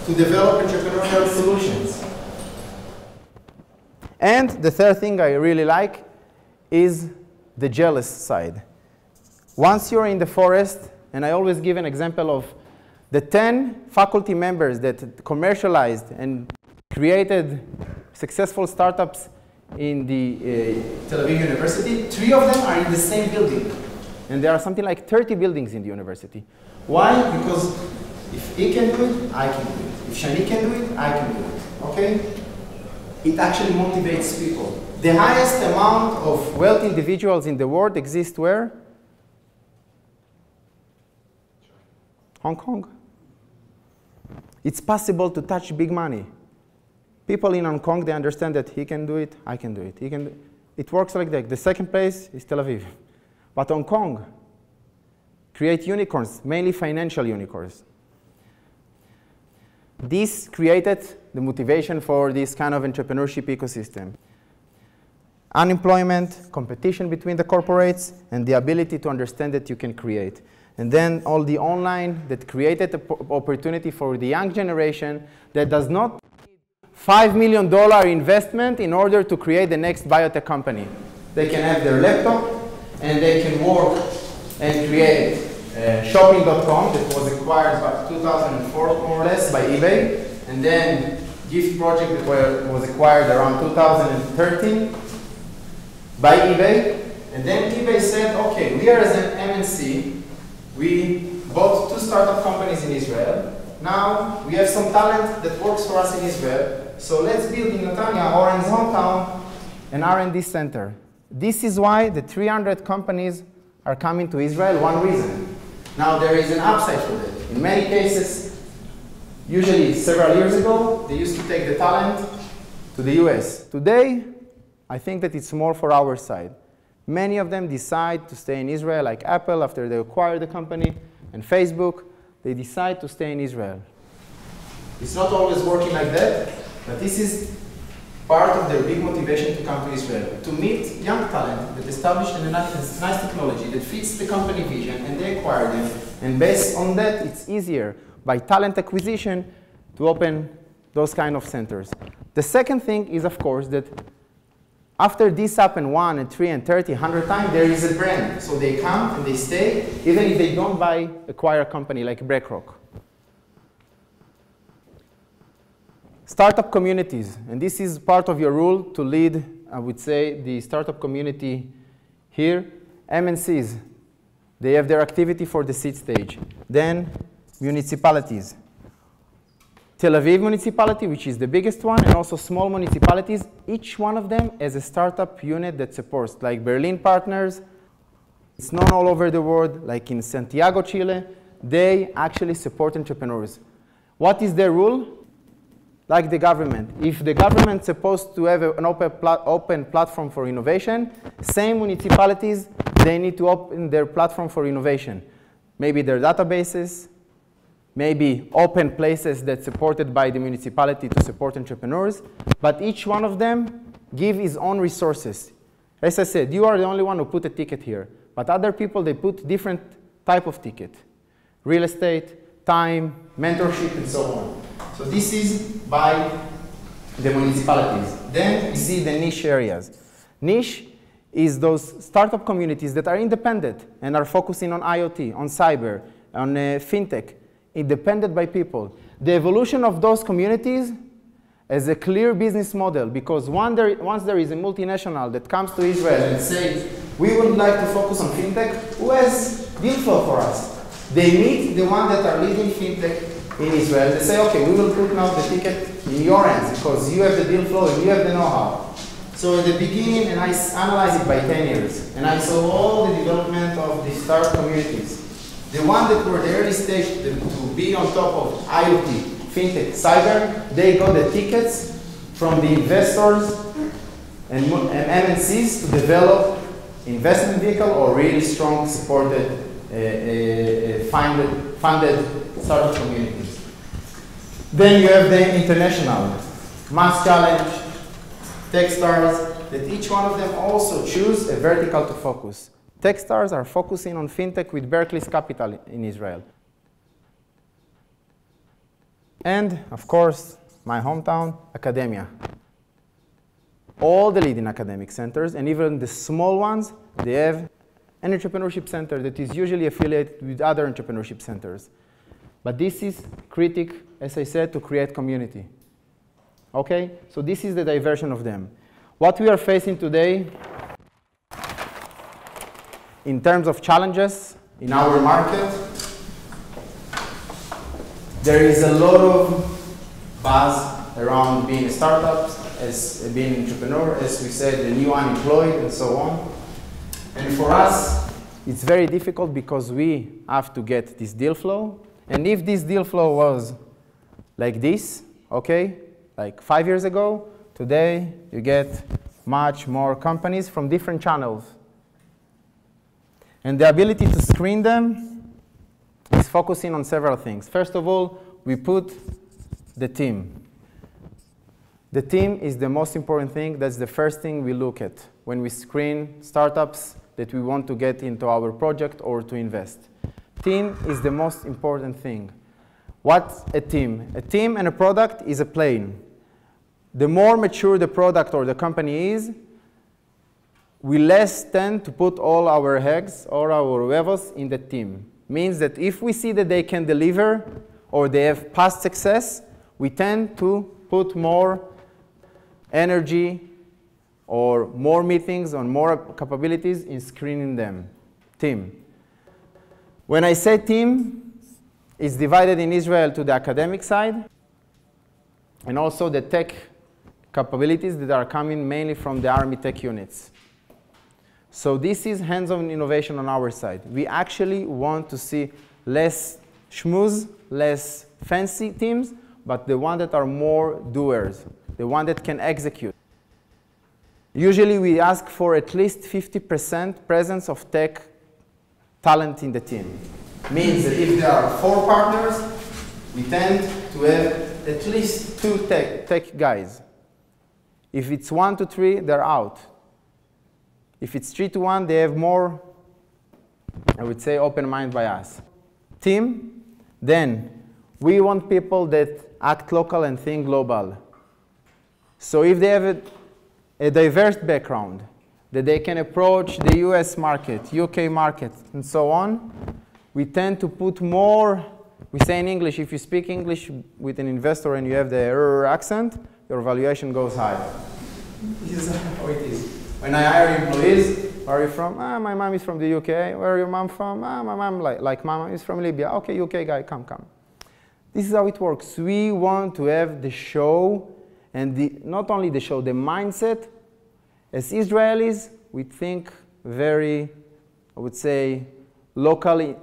to develop entrepreneurial solutions. And the third thing I really like is the jealous side. Once you're in the forest, and I always give an example of the 10 faculty members that commercialized and created successful startups in the Tel Aviv University, 3 of them are in the same building. And there are something like 30 buildings in the university. Why? Because if he can do it, I can do it. If Shani can do it, I can do it. Okay? It actually motivates people. The highest amount of wealthy individuals in the world exist where? Hong Kong. It's possible to touch big money. People in Hong Kong, they understand that he can do it, I can do it. It works like that. The second place is Tel Aviv. But Hong Kong create unicorns, mainly financial unicorns. This created the motivation for this kind of entrepreneurship ecosystem. Unemployment, competition between the corporates, and the ability to understand that you can create. And then all the online that created the opportunity for the young generation that does not need $5 million investment in order to create the next biotech company. They can have their laptop and they can work and create shopping.com that was acquired by 2004 more or less by eBay, and then Gift Project that was acquired around 2013 by eBay. And then eBay said, okay, we are as an MNC, we bought 2 startup companies in Israel. Now we have some talent that works for us in Israel. So let's build in Netanya, Oren's hometown, an R&D center. This is why the 300 companies are coming to Israel, one reason. Now there is an upside for it. In many cases, usually several years ago, they used to take the talent to the US. Today, I think that it's more for our side. Many of them decide to stay in Israel, like Apple after they acquire the company, and Facebook, they decide to stay in Israel. It's not always working like that, but this is part of their big motivation to come to Israel, to meet young talent that established a nice technology that fits the company vision, and they acquire them. And based on that, it's easier by talent acquisition to open those kind of centers. The second thing is, of course, that after this happen 1 and 3 and 30, 100 times, there is a brand. So they come and they stay, even if they don't acquire a company like BlackRock. Startup communities, and this is part of your role to lead, I would say, the startup community here. MNCs, they have their activity for the seed stage. Then municipalities. Tel Aviv municipality, which is the biggest one, and also small municipalities, each one of them has a startup unit that supports, like Berlin Partners. It's known all over the world, like in Santiago, Chile. They actually support entrepreneurs. What is their rule? Like the government. If the government is supposed to have an open platform for innovation, same municipalities, they need to open their platform for innovation. Maybe their databases, maybe open places that's supported by the municipality to support entrepreneurs, but each one of them give his own resources. As I said, you are the only one who put a ticket here, but other people, they put different type of ticket. Real estate, time, mentorship, and so on. So this is by the municipalities. Then we see the niche areas. Niche is those startup communities that are independent and are focusing on IoT, on cyber, on fintech, independent by people. The evolution of those communities is a clear business model, because once there is a multinational that comes to Israel and says, we would like to focus on fintech, who has deal flow for us? They meet the one that are leading fintech in Israel. They say, okay, we will put now the ticket in your hands because you have the deal flow and you have the know-how. So at the beginning, and I analyzed it by 10 years, and I saw all the development of the startup communities. The one that were the early stage to be on top of IoT, fintech, cyber, they got the tickets from the investors and MNCs to develop investment vehicle or really strong supported funded startup communities. Then you have the international, Mass Challenge, Techstars, that each one of them also choose a vertical to focus. Techstars are focusing on fintech with Berkeley's capital in Israel. And, of course, my hometown, academia. All the leading academic centers, and even the small ones, they have an entrepreneurship center that is usually affiliated with other entrepreneurship centers. But this is critical, as I said, to create community. Okay? So this is the diversion of them. What we are facing today in terms of challenges in our market, there is a lot of buzz around being a startup, as being an entrepreneur, as we said, the new unemployed, and so on. And for us, it's very difficult because we have to get this deal flow. And if this deal flow was like this, okay, like 5 years ago, today you get much more companies from different channels. And the ability to screen them is focusing on several things. First of all, we put the team. The team is the most important thing. That's the first thing we look at when we screen startups that we want to get into our project or to invest. Team is the most important thing. What's a team? A team and a product is a plane. The more mature the product or the company is, we less tend to put all our eggs or our huevos in the team. Means that if we see that they can deliver or they have past success, we tend to put more energy or more meetings or more capabilities in screening them. Team. When I say team, it's divided in Israel to the academic side and also the tech capabilities that are coming mainly from the Army tech units. So this is hands-on innovation on our side. We actually want to see less schmooze, less fancy teams, but the ones that are more doers, the one that can execute. Usually we ask for at least 50% presence of tech talent in the team. Means that if there are 4 partners, we tend to have at least 2 tech guys. If it's 1 to 3, they're out. If it's 3 to 1, they have more, I would say, open mind by us. Team, then we want people that act local and think global. So if they have a diverse background, that they can approach the US market, UK market, and so on, we tend to put more, we say in English, if you speak English with an investor and you have the accent, your valuation goes high. This is how it is. When I hire employees, where are you from? My mom is from the UK. Where are your mom from? My mom, like mama, is from Libya. Okay, UK guy, come. This is how it works. We want to have the show, and not only the show, the mindset. As Israelis, we think very, I would say, locally,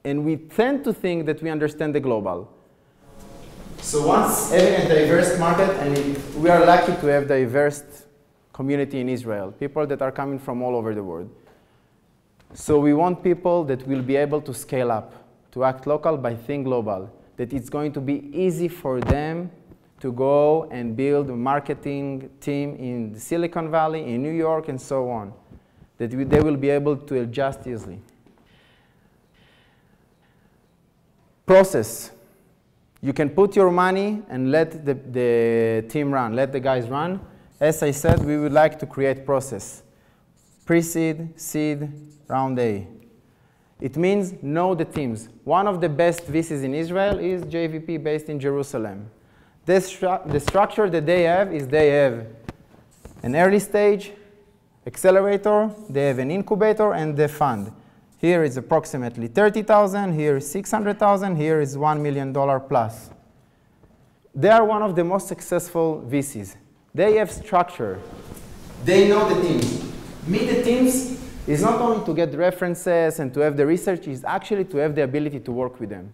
and we tend to think that we understand the global. So once having a diverse market, and we are lucky to have diverse community in Israel, people that are coming from all over the world. So we want people that will be able to scale up, to act local by think global, that it's going to be easy for them to go and build a marketing team in Silicon Valley, in New York, and so on, that they will be able to adjust easily. Process. You can put your money and let the team run, let the guys run. As I said, we would like to create process. Pre-seed, seed, round A. It means know the teams. One of the best VCs in Israel is JVP based in Jerusalem. The structure that they have is they have an early stage accelerator, they have an incubator, and the fund. Here is approximately 30,000, here is 600,000, here is $1 million plus. They are one of the most successful VCs. They have structure. They know the teams. Meet the teams is not only to get references and to have the research, it's actually to have the ability to work with them.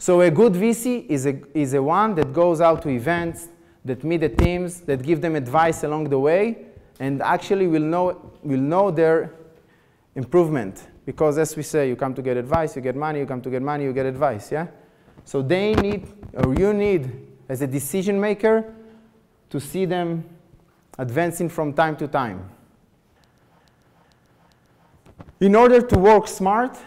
So a good VC is a one that goes out to events, that meet the teams, that give them advice along the way, and actually will know their improvement. Because as we say, you come to get advice, you get money, you come to get money, you get advice, yeah? So they need, or you need, as a decision maker, to see them advancing from time to time. In order to work smart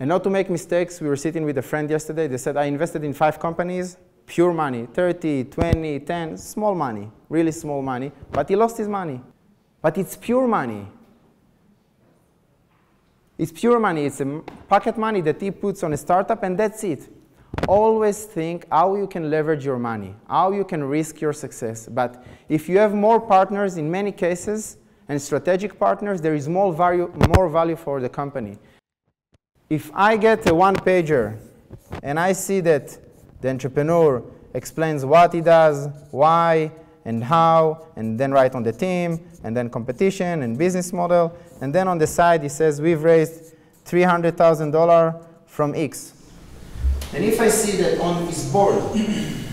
and not to make mistakes, we were sitting with a friend yesterday. They said, I invested in 5 companies, pure money, 30, 20, 10, small money, really small money, but he lost his money. But it's pure money. It's pure money. It's a pocket money that he puts on a startup, and that's it. Always think how you can leverage your money, how you can risk your success. But if you have more partners in many cases, and strategic partners, there is more value for the company. If I get a one-pager and I see that the entrepreneur explains what he does, why, and how, and then write on the team, and then competition and business model, and then on the side he says, we've raised $300,000 from X. And if I see that on his board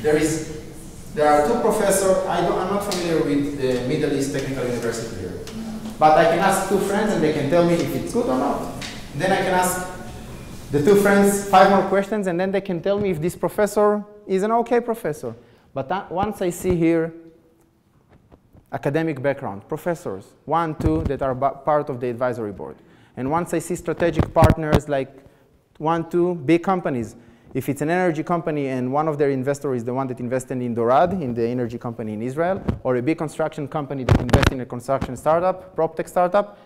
there are 2 professors, I'm not familiar with the Middle East Technical University here, but I can ask 2 friends and they can tell me if it's good or not. And then I can ask the 2 friends 5 more questions, and then they can tell me if this professor is an okay professor. But once I see here academic background, professors, 1, 2 that are part of the advisory board, And once I see strategic partners like 1, 2 big companies, if it's an energy company and one of their investors is the one that invested in Dorad, in the energy company in Israel, or a big construction company that invests in a construction startup, prop tech startup,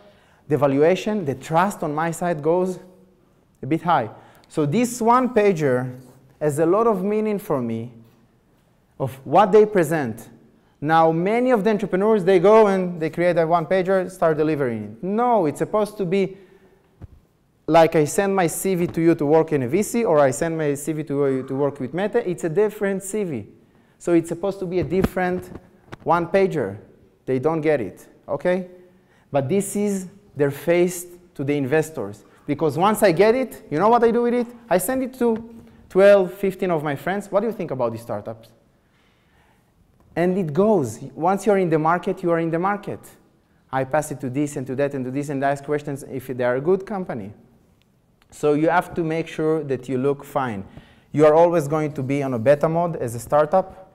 the valuation, the trust on my side goes a bit high. So this one pager has a lot of meaning for me of what they present. Now, many of the entrepreneurs, they go and they create a one-pager, start delivering it. No, it's supposed to be like I send my CV to you to work in a VC, or I send my CV to you to work with Meta. It's a different CV. So it's supposed to be a different one-pager. They don't get it, okay? But this is their face to the investors. Because once I get it, you know what I do with it? I send it to 12, 15 of my friends. What do you think about these startups? And it goes. Once you're in the market, you are in the market. I pass it to this and to that and to this and ask questions if they are a good company. So you have to make sure that you look fine. You are always going to be on a beta mode as a startup.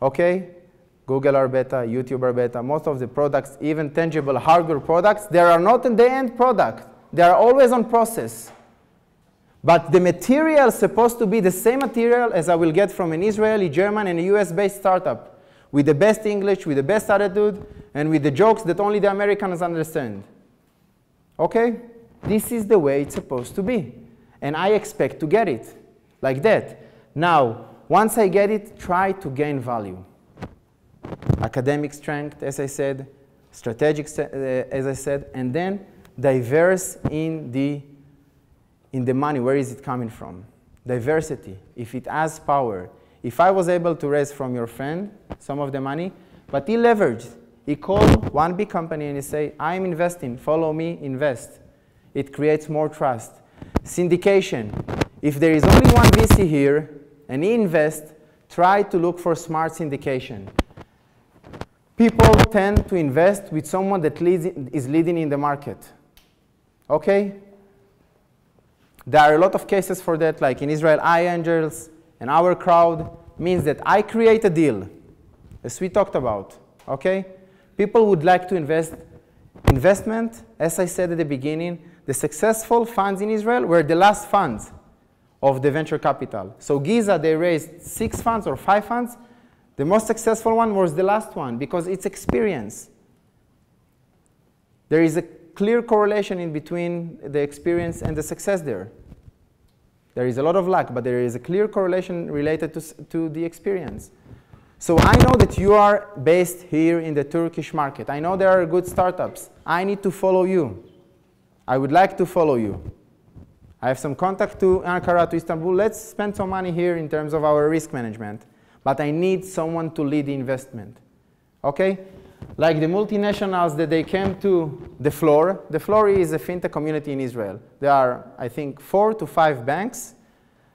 Okay? Google are beta, YouTube are beta. Most of the products, even tangible hardware products, they are not in the end product. They are always on process. But the material is supposed to be the same material as I will get from an Israeli, German, and a US-based startup, with the best English, with the best attitude, and with the jokes that only the Americans understand. Okay? This is the way it's supposed to be. And I expect to get it like that. Now, once I get it, try to gain value. Academic strength, as I said, strategic, as I said, and then diverse in the money. Where is it coming from? Diversity, if it has power. If I was able to raise from your friend some of the money, but he leveraged. He called one big company and he said, I'm investing, follow me, invest. It creates more trust. Syndication. If there is only one VC here and he invests, try to look for smart syndication. People tend to invest with someone that is leading in the market. Okay? There are a lot of cases for that, like in Israel, iAngels and our crowd means that I create a deal, as we talked about. Okay? People would like to invest. Investment, as I said at the beginning, the successful funds in Israel were the last funds of the venture capital. So Giza, they raised 6 funds or 5 funds. The most successful one was the last one because it's experience. There is a clear correlation in between the experience and the success there. There is a lot of luck, but there is a clear correlation related to the experience. So I know that you are based here in the Turkish market. I know there are good startups. I need to follow you. I would like to follow you. I have some contact to Ankara, to Istanbul. Let's spend some money here in terms of our risk management. But I need someone to lead the investment. Okay? Like the multinationals that they came to the floor. The floor is a fintech community in Israel. There are, I think, 4 to 5 banks,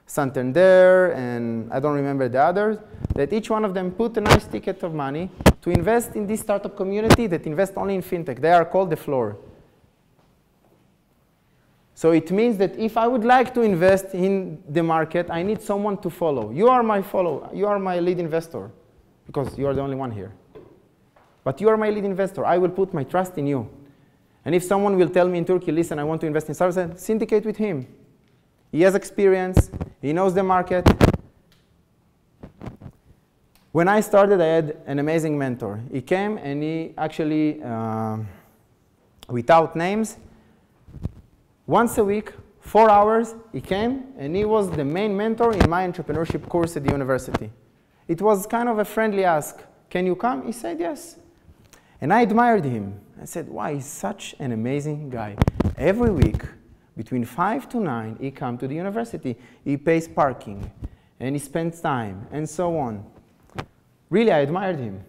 Santander, and I don't remember the others, that each one of them put a nice ticket of money to invest in this startup community that invest only in fintech. They are called the floor. So it means that if I would like to invest in the market, I need someone to follow. You are my follower. You are my lead investor because you are the only one here. But you are my lead investor. I will put my trust in you. And if someone will tell me in Turkey, listen, I want to invest in startups, syndicate with him. He has experience. He knows the market. When I started, I had an amazing mentor. He came and he actually, without names, once a week, 4 hours, he came and he was the main mentor in my entrepreneurship course at the university. It was kind of a friendly ask. Can you come? He said yes. And I admired him. I said, wow, he's such an amazing guy. Every week, between 5 to 9, he comes to the university. He pays parking, and he spends time, and so on. Really, I admired him.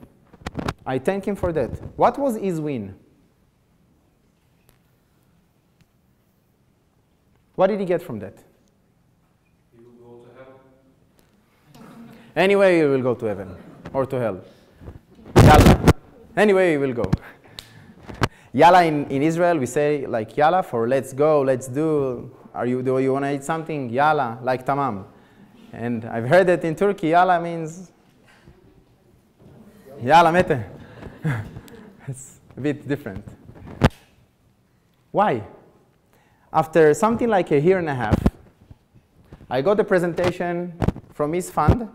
I thank him for that. What was his win? What did he get from that? He will go to heaven. Anyway, he will go to heaven, or to hell. Yalla. Anyway, we will go. Yalla in Israel, we say like yalla for let's go, let's do. Do you want to eat something? Yalla, like tamam. And I've heard that in Turkey, yalla means yalla mete. It's a bit different. Why? after something like a year and a half, I got a presentation from his fund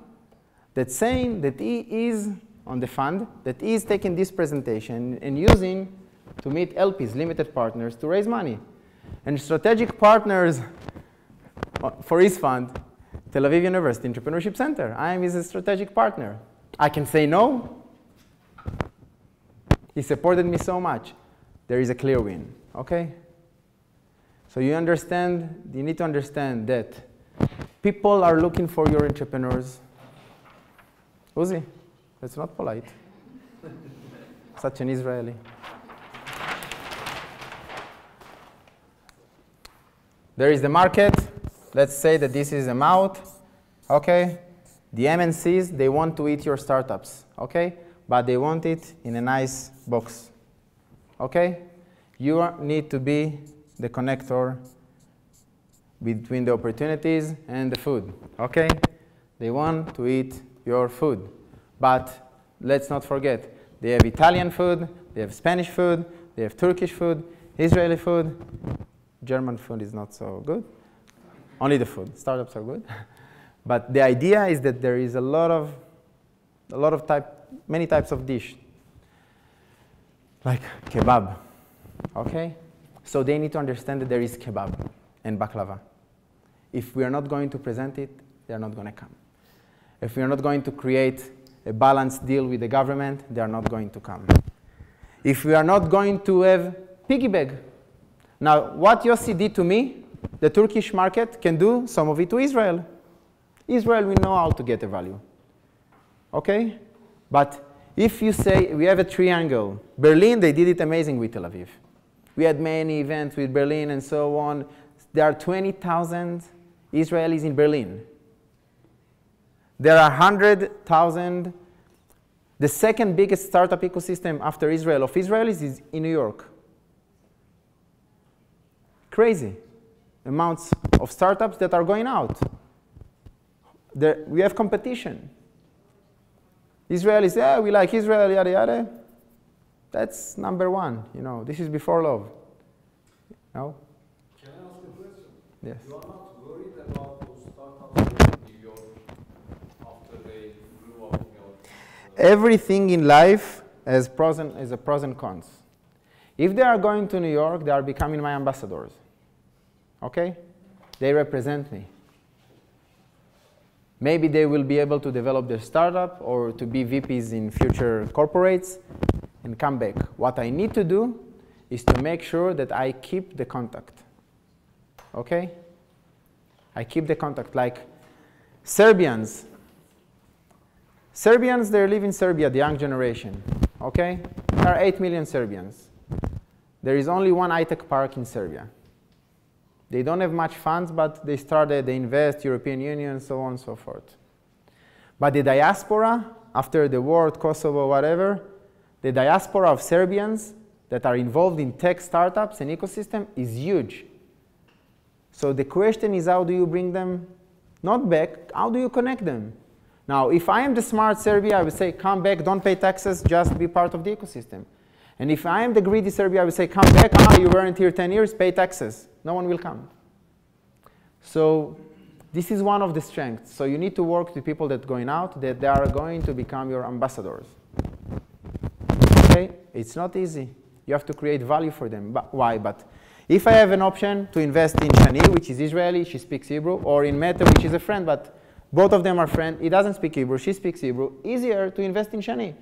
that's saying that he is on the fund, that he is taking this presentation and using to meet LPs, limited partners, to raise money. And strategic partners for his fund, Tel Aviv University Entrepreneurship Center. I am his strategic partner. I can say no. He supported me so much. There is a clear win, okay? So you understand, you need to understand that people are looking for your entrepreneurs. Uzi, that's not polite. Such an Israeli. There is the market. Let's say that this is a mouth, okay? The MNCs, they want to eat your startups, okay? But they want it in a nice box, okay? You need to be the connector between the opportunities and the food, okay? They want to eat your food. But let's not forget, they have Italian food, they have Spanish food, they have Turkish food, Israeli food. German food is not so good. Only the food. Startups are good. But the idea is that there is many types of dish, like kebab, okay? So they need to understand that there is kebab and baklava. If we are not going to present it, they are not going to come. If we are not going to create a balanced deal with the government, they are not going to come. If we are not going to have piggy bag. Now, what Yossi did to me, the Turkish market can do some of it to Israel. Israel, we know how to get a value, okay? But if you say we have a triangle, Berlin, they did it amazing with Tel Aviv. We had many events with Berlin and so on. There are 20,000 Israelis in Berlin. There are 100,000. The second biggest startup ecosystem after Israel of Israelis is in New York. Crazy amounts of startups that are going out. We have competition. Israelis, yeah, we like Israel, yada, yada. That's number one, you know. This is before love. No? Can I ask a question? Yes. You are not worried about those startups in New York after they grew up in New York? Everything in life has pros and cons. If they are going to New York, they are becoming my ambassadors. Okay? They represent me. Maybe they will be able to develop their startup or to be VPs in future corporates and come back. What I need to do is to make sure that I keep the contact. Okay? I keep the contact. Like Serbians. Serbians, they live in Serbia, the young generation. Okay? There are 8 million Serbians. There is only one high-tech park in Serbia. They don't have much funds, but they started, they invest, European Union, so on and so forth. But the diaspora, after the war, Kosovo, whatever, the diaspora of Serbians that are involved in tech startups and ecosystem is huge. So the question is, how do you bring them not back, how do you connect them? Now, if I am the smart Serbia, I would say, come back, don't pay taxes, just be part of the ecosystem. And if I am the greedy Serbia, I would say, come back, you weren't here 10 years, pay taxes. No one will come. So this is one of the strengths. So you need to work with people that are going out, that they are going to become your ambassadors. Okay? It's not easy. You have to create value for them. But why? But if I have an option to invest in Shani, which is Israeli, she speaks Hebrew, or in Meta, which is a friend, but both of them are friends, he doesn't speak Hebrew, she speaks Hebrew, easier to invest in Shani.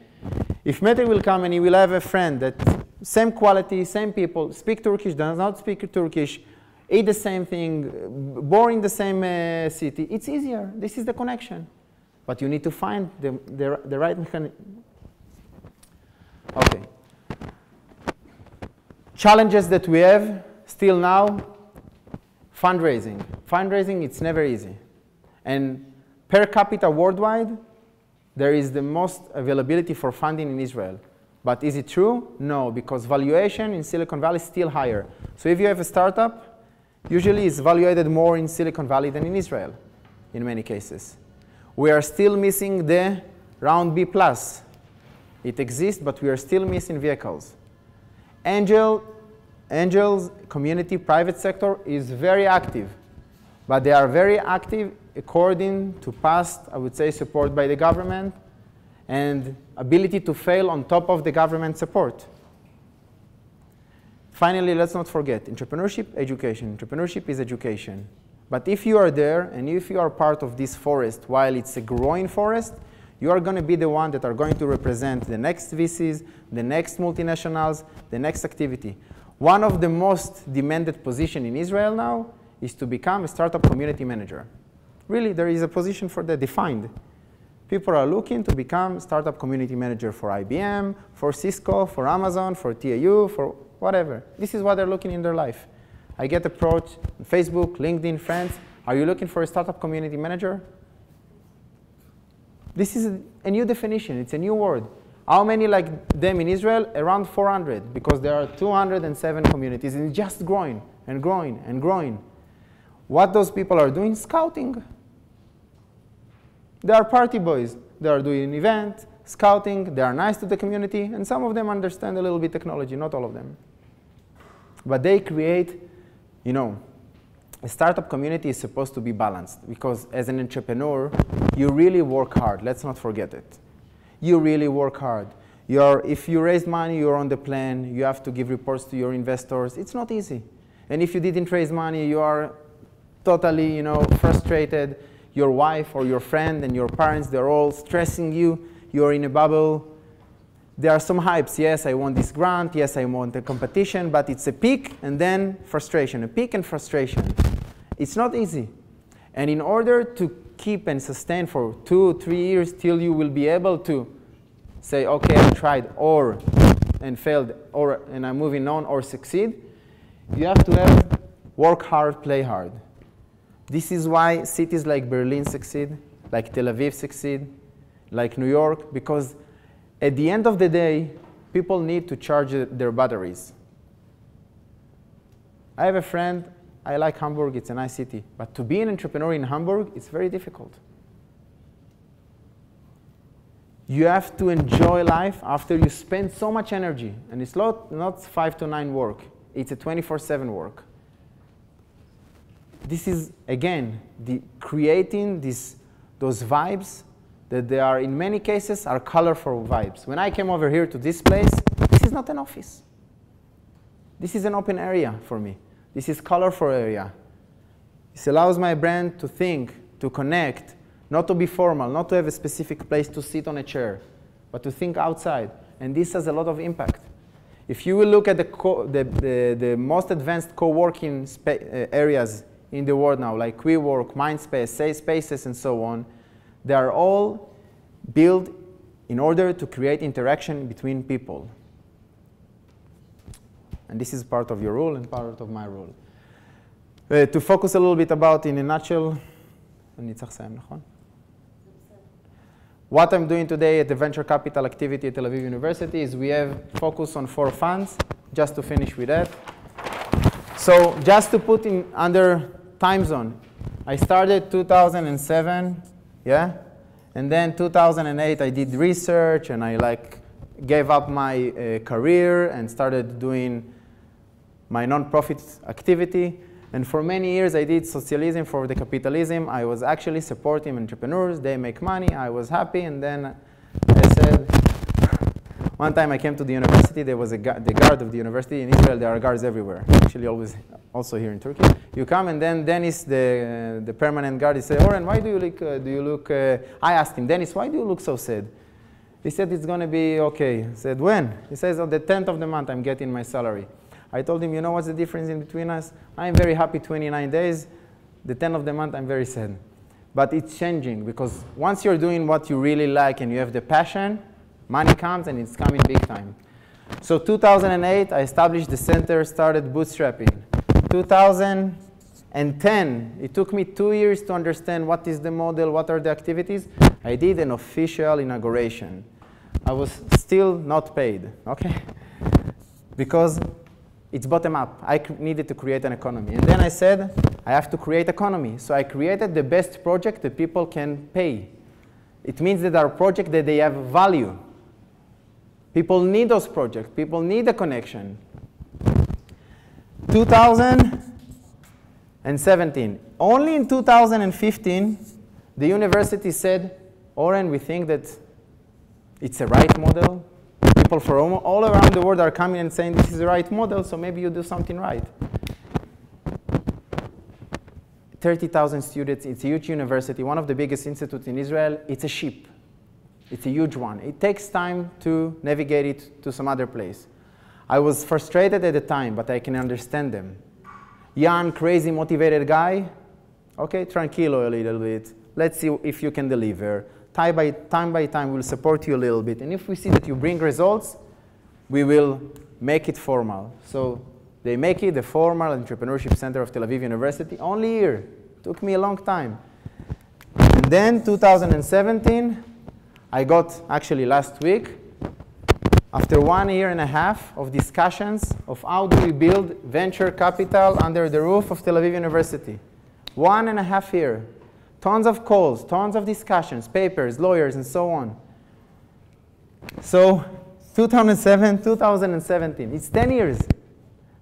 If Mete will come and he will have a friend that same quality, same people, speak Turkish, does not speak Turkish, eat the same thing, born in the same city, it's easier. This is the connection. But you need to find the right mechanism. Okay. Challenges that we have still now, fundraising. Fundraising, it's never easy. And per capita worldwide, there is the most availability for funding in Israel. But is it true? No, because valuation in Silicon Valley is still higher. So if you have a startup, usually it's valuated more in Silicon Valley than in Israel, in many cases. We are still missing the round B+. It exists, but we are still missing vehicles. Angel angels, community, private sector is very active. But they are very active according to past, I would say, support by the government and ability to fail on top of the government support. Finally, let's not forget, entrepreneurship, education. Entrepreneurship is education. But if you are there and if you are part of this forest while it's a growing forest, you are going to be the one that are going to represent the next VCs, the next multinationals, the next activity. One of the most demanded positions in Israel now is to become a startup community manager. Really, there is a position for that defined. People are looking to become startup community manager for IBM, for Cisco, for Amazon, for TAU, for whatever. This is what they're looking in their life. I get approached on Facebook, LinkedIn, friends. Are you looking for a startup community manager? This is a new definition. It's a new word. How many like them in Israel? Around 400, because there are 207 communities, and it's just growing and growing and growing. What those people are doing? Scouting. They are party boys. They are doing events, scouting. They are nice to the community, and some of them understand a little bit technology, not all of them. But they create, you know, a startup community is supposed to be balanced, because as an entrepreneur, you really work hard. Let's not forget it. You really work hard. If you raise money, you're on the plan. You have to give reports to your investors. It's not easy. And if you didn't raise money, you are totally, you know, frustrated. Your wife or your friend and your parents, they're all stressing you. You're in a bubble. There are some hypes. Yes, I want this grant. Yes, I want a competition. But it's a peak and then frustration, a peak and frustration. It's not easy. And in order to keep and sustain for 2 or 3 years till you will be able to say, okay, I tried and failed, and I'm moving on, or succeed, you have to have work hard, play hard. This is why cities like Berlin succeed, like Tel Aviv succeed, like New York, because at the end of the day, people need to charge their batteries. I have a friend, I like Hamburg, it's a nice city, but to be an entrepreneur in Hamburg, it's very difficult. You have to enjoy life after you spend so much energy, and it's not 5 to 9 work, it's a 24/7 work. This is, again, creating those vibes that they are, in many cases, are colorful vibes. When I came over here to this place, this is not an office. This is an open area for me. This is colorful area. This allows my brand to think, to connect, not to be formal, not to have a specific place to sit on a chair, but to think outside. And this has a lot of impact. If you will look at the most advanced co-working areas in the world now, like WeWork, Mindspace, Safe Spaces, and so on, they are all built in order to create interaction between people. And this is part of your role and part of my role. To focus a little bit about, in a nutshell, what I'm doing today at the venture capital activity at Tel Aviv University is we have focus on 4 funds, just to finish with that. So just to put in under time zone, I started 2007, yeah? And then 2008 I did research and I gave up my career and started doing my non-profit activity. And for many years I did socialism for the capitalism. I was actually supporting entrepreneurs. They make money. I was happy. And then I said, one time I came to the university. There was the guard of the university. In Israel, there are guards everywhere. Actually, always also here in Turkey. You come, and then Dennis, the permanent guard, he said, Oren, why do you look, I asked him, Dennis, why do you look so sad? He said, it's going to be okay. I said, when? He says, on the 10th of the month, I'm getting my salary. I told him, you know what's the difference in between us? I'm very happy 29 days. The 10th of the month, I'm very sad. But it's changing, because once you're doing what you really like and you have the passion, money comes and it's coming big time. So 2008, I established the center, started bootstrapping. 2010, it took me 2 years to understand what is the model, what are the activities. I did an official inauguration. I was still not paid, okay? Because it's bottom up. I needed to create an economy. And then I said, I have to create economy. So I created the best project that people can pay. It means that our project that they have value. People need those projects. People need a connection. 2017. Only in 2015, the university said, Oren, we think that it's a right model. People from all around the world are coming and saying this is the right model, so maybe you do something right. 30,000 students, it's a huge university, one of the biggest institutes in Israel. It's a ship. It's a huge one. It takes time to navigate it to some other place. I was frustrated at the time, but I can understand them. Young, crazy, motivated guy. Okay, tranquilo a little bit. Let's see if you can deliver. Time by time, we'll support you a little bit. And if we see that you bring results, we will make it formal. So they make it the formal entrepreneurship center of Tel Aviv University. Only here. Took me a long time. And then 2017, I got, actually last week, after 1.5 years of discussions of how do we build venture capital under the roof of Tel Aviv University. 1.5 years. Tons of calls, tons of discussions, papers, lawyers, and so on. So 2017, it's 10 years.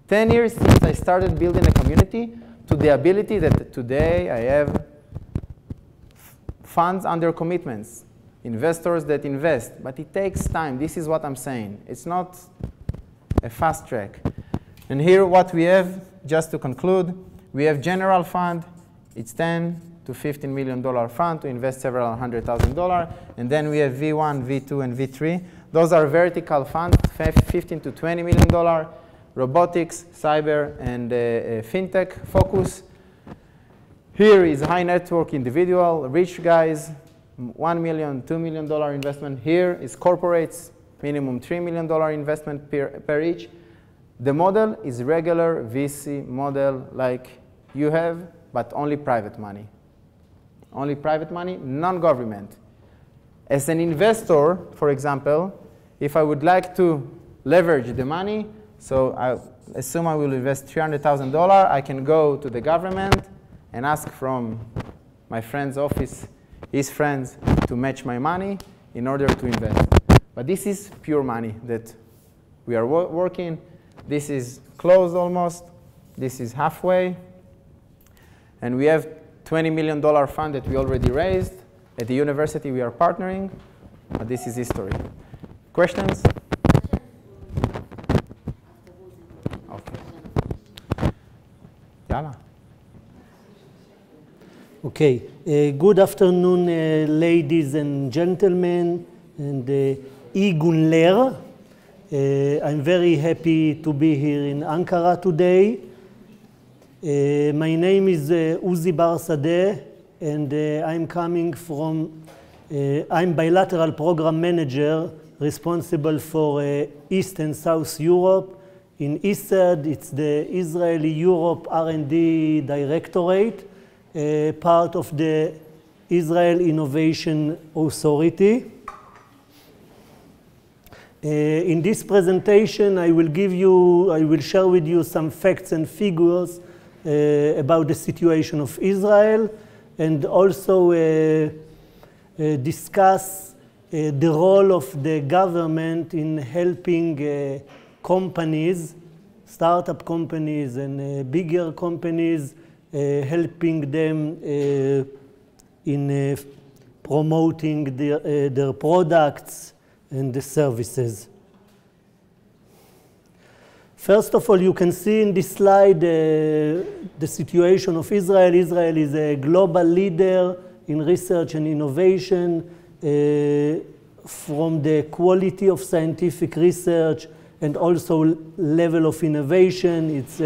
10 years since I started building a community to the ability that today I have funds under commitments, investors that invest. But it takes time. This is what I'm saying. It's not a fast track. And here what we have, just to conclude, we have general fund. It's $10 to $15 million fund to invest several $100,000. And then we have V1, V2, and V3. Those are vertical funds, $15 to $20 million, robotics, cyber, and fintech focus. Here is high network individual, rich guys, $1 million, $2 million investment. Here is corporates, minimum $3 million investment per each. The model is regular VC model like you have, but only private money. Only private money, non-government. As an investor, for example, if I would like to leverage the money, so I assume I will invest $300,000, I can go to the government and ask from my friend's office, his friends, to match my money in order to invest. But this is pure money that we are working. This is closed almost. This is halfway. And we have $20 million fund that we already raised. At the university, we are partnering. But this is history. Questions? Okay. Yalla. Okay. Good afternoon, ladies and gentlemen, and Igunler. I'm very happy to be here in Ankara today. My name is Uzi Bar-Sadeh, and I'm coming from, I'm bilateral program manager responsible for East and South Europe. In ISAD, it's the Israeli Europe R&D Directorate, part of the Israel Innovation Authority. In this presentation, I will share with you some facts and figures about the situation of Israel, and also discuss the role of the government in helping companies, startup companies and bigger companies, helping them in promoting their products and the services. First of all, you can see in this slide the situation of Israel. Israel is a global leader in research and innovation from the quality of scientific research and also level of innovation. It's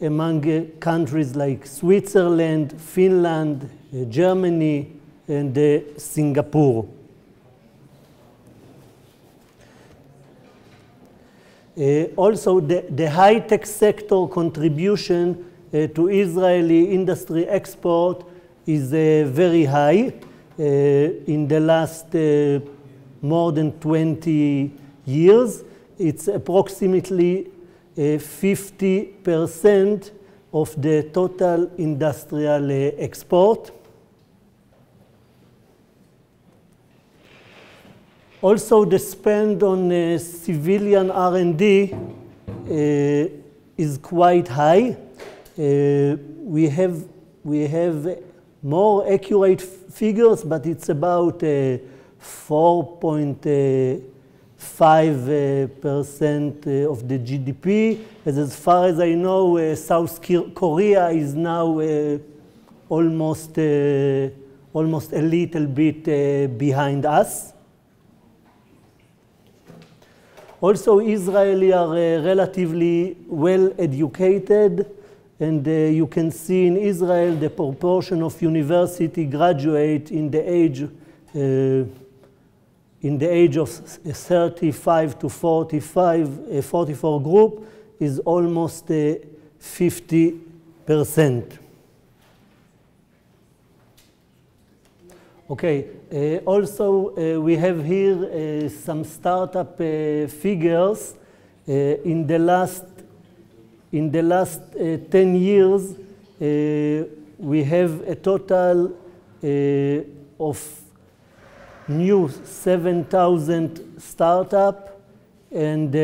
among countries like Switzerland, Finland, Germany, and Singapore. Also, the high-tech sector contribution to Israeli industry export is very high. In the last more than 20 years, it's approximately 50% of the total industrial export. Also, the spend on civilian R&D is quite high. We have more accurate figures, but it's about 4.5% of the GDP. As far as I know, South Korea is now almost a little bit behind us. Also, Israelis are relatively well educated, and you can see in Israel the proportion of university graduate in the age of 35 to 44 group is almost 50%. Okay, also we have here some startup figures. In the last 10 years, we have a total of new 7,000 startups, and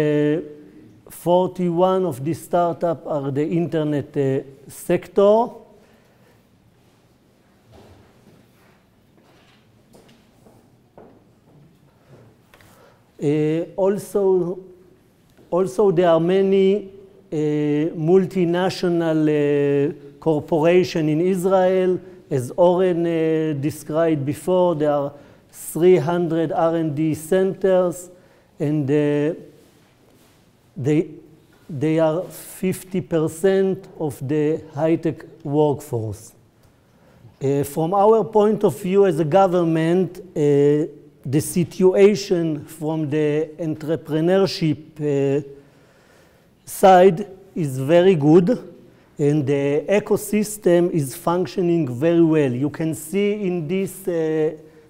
41 of these startups are the internet sector. Also, there are many multinational corporations in Israel. As Oren described before, there are 300 R&D centers, and they are 50% of the high-tech workforce. From our point of view as a government, the situation from the entrepreneurship side is very good, and the ecosystem is functioning very well. You can see in this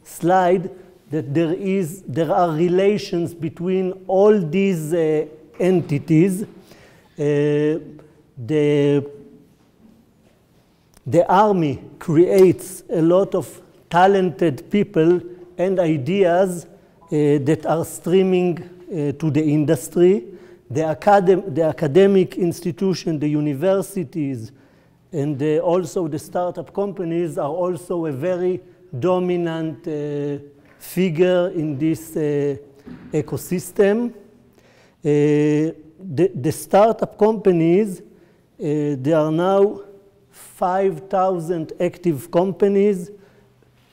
slide that there are relations between all these entities. The army creates a lot of talented people and ideas that are streaming to the industry. The academic institution, the universities, and also the startup companies are also a very dominant figure in this ecosystem. The startup companies, there are now 5,000 active companies.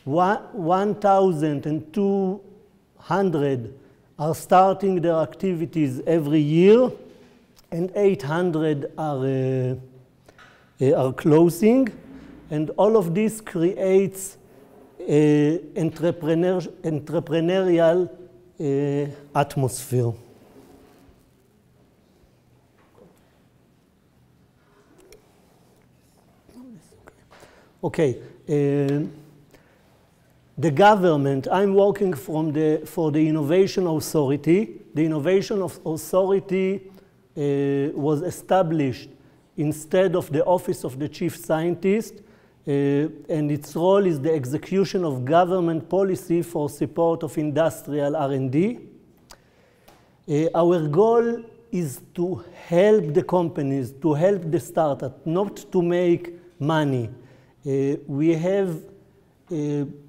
1,200 are starting their activities every year, and 800 are closing. And all of this creates entrepreneurial atmosphere. Okay. The government, I'm working for the Innovation Authority. The Innovation Authority was established instead of the Office of the Chief Scientist, and its role is the execution of government policy for support of industrial R&D. Our goal is to help the companies, to help the startup, not to make money. We have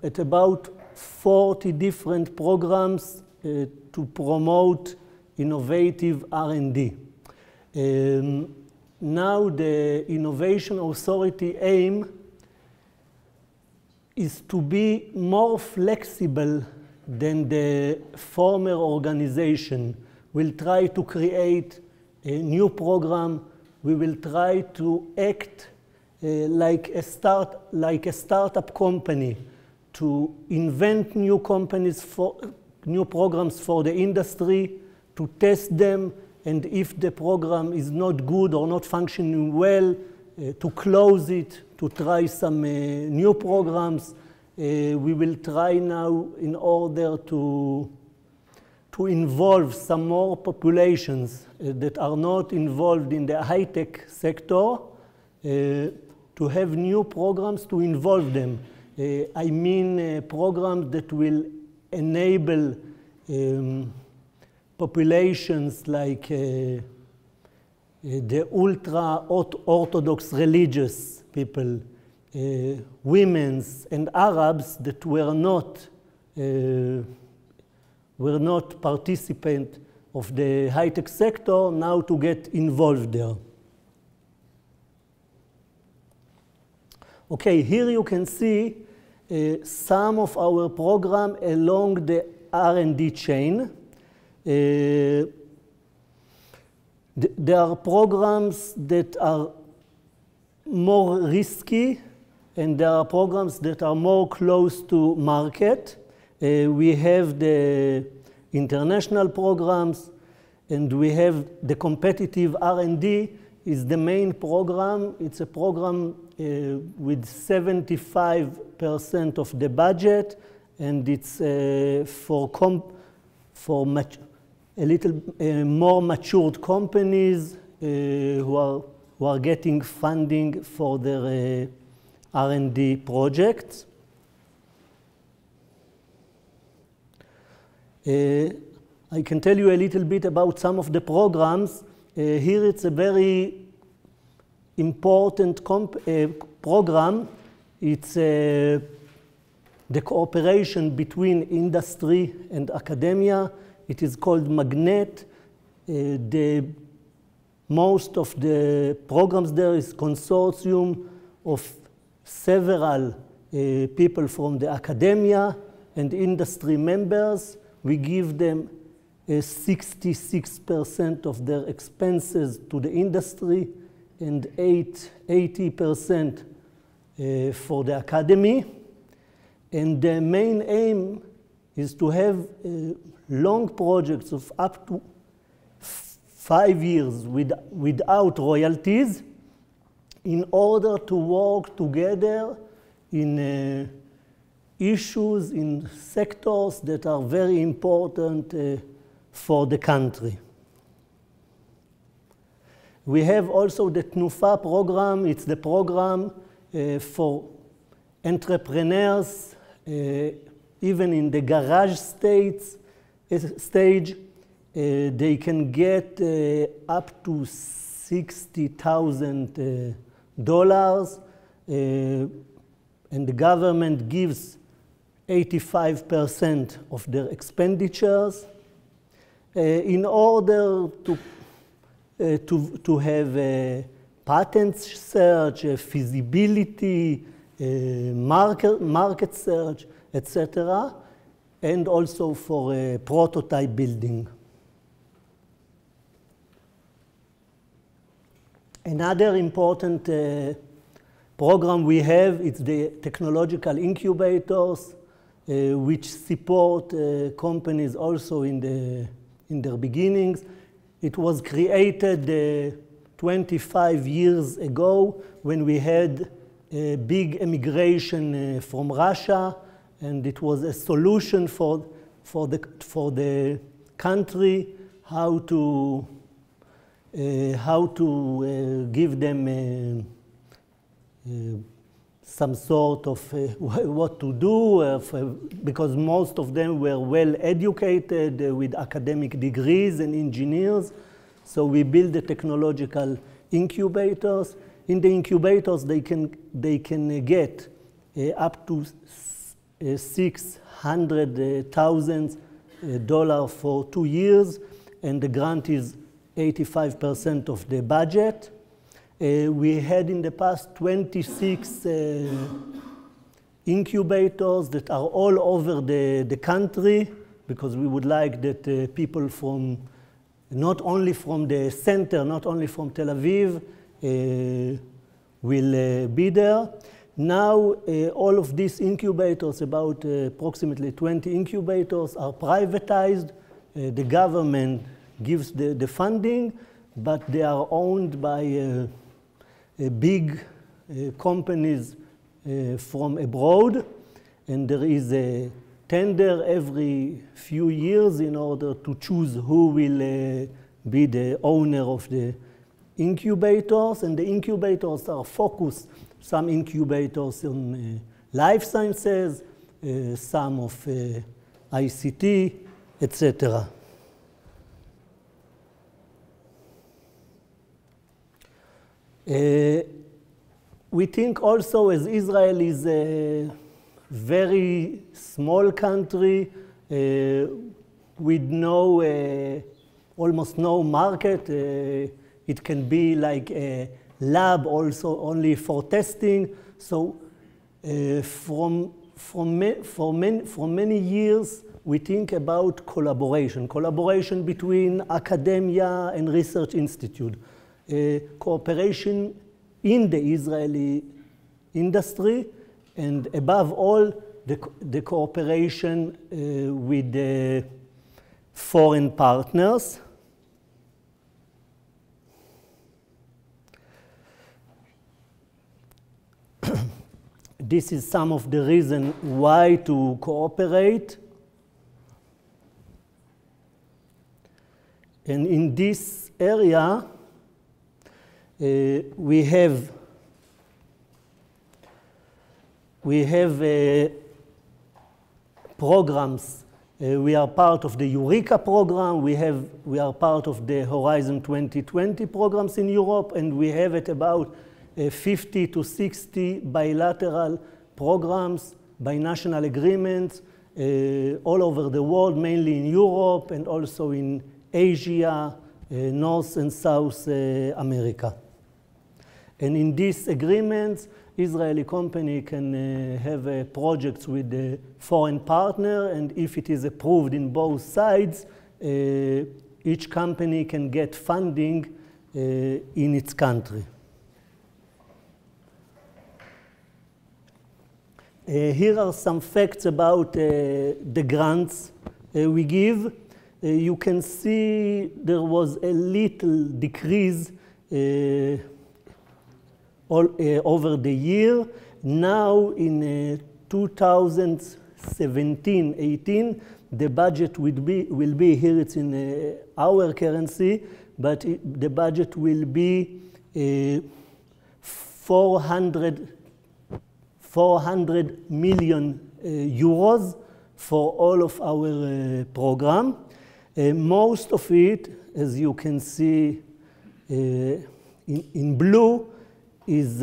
at about 40 different programs to promote innovative R&D. Now the Innovation Authority aim is to be more flexible than the former organization. We'll try to create a new program. We will try to act like a startup company, to invent new companies new programs for the industry, to test them, and if the program is not good or not functioning well, to close it, to try some new programs. We will try now in order to involve some more populations that are not involved in the high-tech sector, to have new programs to involve them. I mean programs that will enable populations like the ultra-Orthodox religious people, women's and Arabs that were not participant of the high-tech sector now to get involved there. Okay, here you can see some of our program along the R&D chain. There are programs that are more risky, and there are programs that are more close to market. We have the international programs, and we have the competitive R&D is the main program. It's a program with 75% of the budget, and it's for a little more matured companies who are getting funding for their R&D projects. I can tell you a little bit about some of the programs. Here it's a very important program. It's the cooperation between industry and academia. It is called Magnet. Most of the programs there is consortium of several people from the academia and industry members. We give them 66% of their expenses to the industry and 80% for the academy. And the main aim is to have long projects of up to 5 years without royalties in order to work together in issues, in sectors that are very important for the country. We have also the TNUFA program. It's the program for entrepreneurs, even in the garage stage, they can get up to $60,000, and the government gives 85% of their expenditures in order to have a patent search, feasibility, market search, etc., and also for prototype building. Another important program we have is the technological incubators, which support companies also in their beginnings. It was created 25 years ago when we had a big immigration from Russia, and it was a solution for the country how to give them some sort of what to do, because most of them were well educated with academic degrees and engineers. So we build the technological incubators. In the incubators, they can get up to $600,000 for 2 years, and the grant is 85% of the budget. We had in the past 26 incubators that are all over the country, because we would like that people from, not only from the center, not only from Tel Aviv, will be there. Now, all of these incubators, about approximately 20 incubators, are privatized. The government gives the funding, but they are owned by big companies from abroad, and there is a tender every few years in order to choose who will be the owner of the incubators. And the incubators are focused, some incubators on life sciences, some of ICT, etc. We think also, as Israel is a very small country with almost no market, it can be like a lab also only for testing. So for many years, we think about collaboration between academia and research institute, cooperation in the Israeli industry, and above all, the cooperation with the foreign partners. This is some of the reason why to cooperate. And in this area, we have programs. We are part of the Eureka program. We are part of the Horizon 2020 programs in Europe, and we have at about 50 to 60 bilateral programs, binational agreements all over the world, mainly in Europe and also in Asia, North and South America. And in these agreements, Israeli company can have projects with the foreign partner, and if it is approved in both sides, each company can get funding in its country. Here are some facts about the grants we give. You can see there was a little decrease over the year. Now in 2017-18, the budget will be here, it's in our currency, but the budget will be 400 million euros for all of our program. Most of it, as you can see in blue, is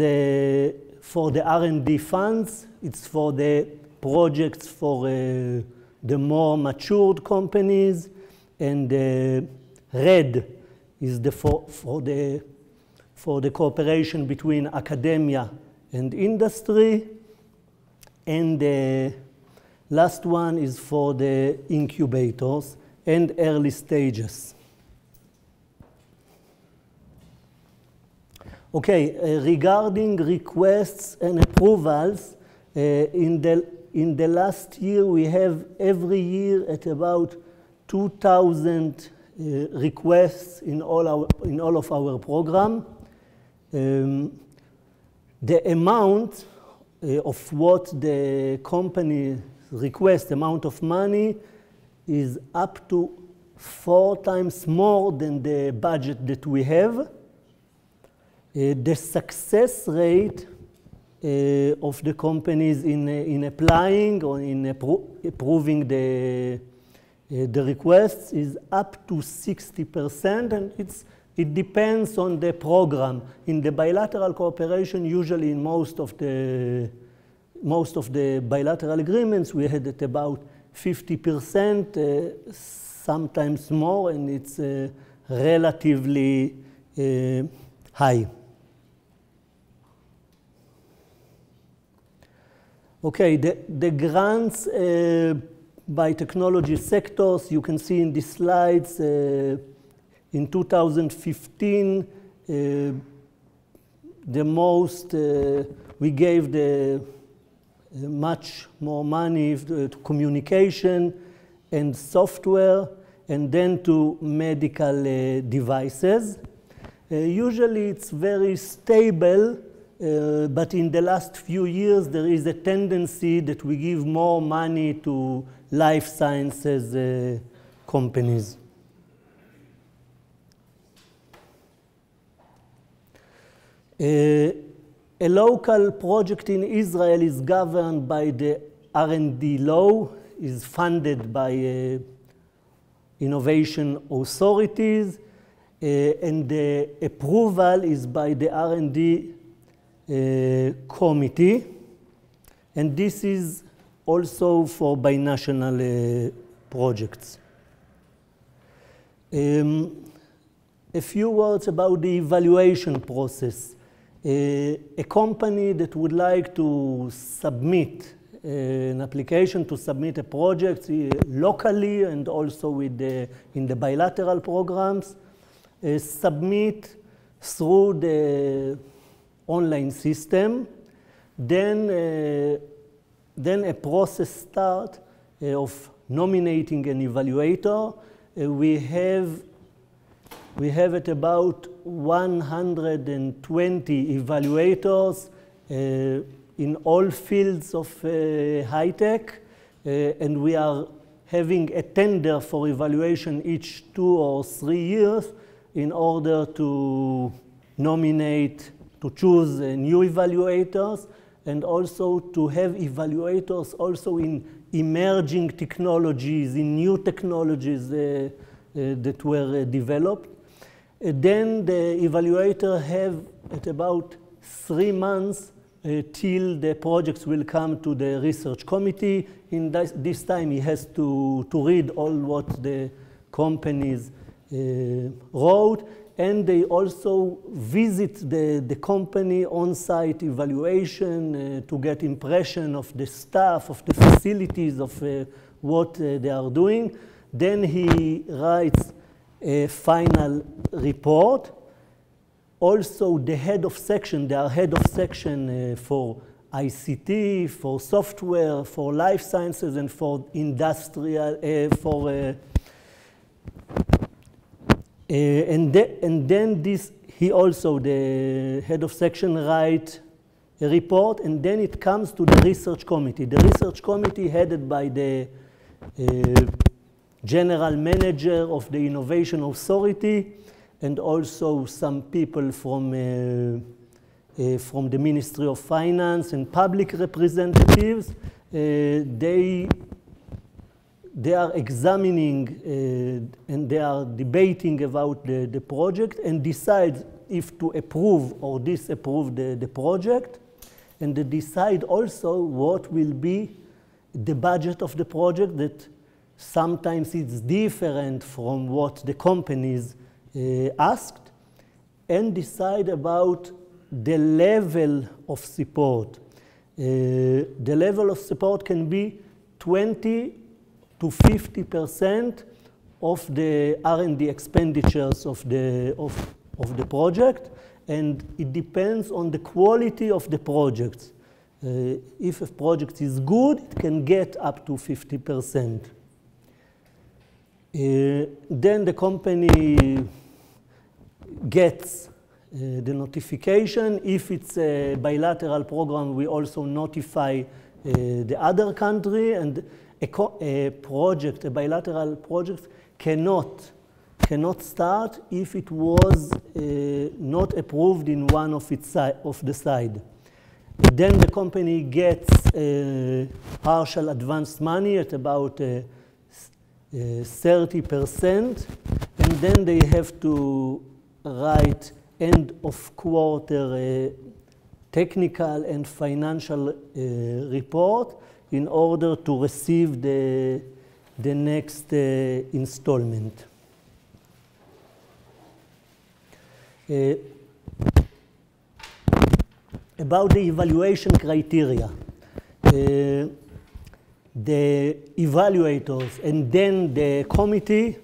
for the R&D funds. It's for the projects for the more matured companies, and red is for the cooperation between academia and industry, and the last one is for the incubators and early stages. Okay, regarding requests and approvals, in the last year we have every year at about 2,000 requests in all of our program. The amount of what the company requests, amount of money, is up to 4 times more than the budget that we have. The success rate of the companies in applying or in approving the requests is up to 60%, and it depends on the program. In the bilateral cooperation, usually in most of the bilateral agreements, we had at about 50%, sometimes more, and it's relatively high. Okay, the grants by technology sectors, you can see in these slides. In 2015, the most, we gave much more money to communication and software, and then to medical devices. Usually it's very stable, but in the last few years there is a tendency that we give more money to life sciences companies. A local project in Israel is governed by the R&D law, is funded by innovation authorities. and the approval is by the R&D committee, and this is also for binational projects. A few words about the evaluation process. A company that would like to submit an application, to submit a project locally and also in the bilateral programs, submit through the online system. Then a process starts of nominating an evaluator. We have at about 120 evaluators in all fields of high tech, and we are having a tender for evaluation each 2 or 3 years in order to nominate, to choose new evaluators, and also to have evaluators also in emerging technologies, in new technologies that were developed. Then the evaluator have at about 3 months till the projects will come to the research committee. In this time he has to read all what the companies wrote, and they also visit the company on-site evaluation to get impression of the staff, of the facilities, of what they are doing. Then he writes a final report. Also, the head of section, there are head of section for ICT, for software, for life sciences, and for industrial, and then he also, the head of section, writes a report, and then it comes to the research committee. The research committee headed by the general manager of the innovation authority, and also some people from the Ministry of Finance and public representatives. They are examining and they are debating about the project and decide if to approve or disapprove the project. And they decide also what will be the budget of the project, that sometimes it's different from what the companies asked, and decide about the level of support. The level of support can be 20 to 50% of the R&D expenditures of the project, and it depends on the quality of the project. If a project is good, it can get up to 50%. Then the company gets the notification. If it's a bilateral program, we also notify the other country, and a bilateral project cannot start if it was not approved in one of the side. Then the company gets partial advance money at about 30%, and then they have to write end of quarter technical and financial report in order to receive the next installment. About the evaluation criteria. The evaluators and then the committee,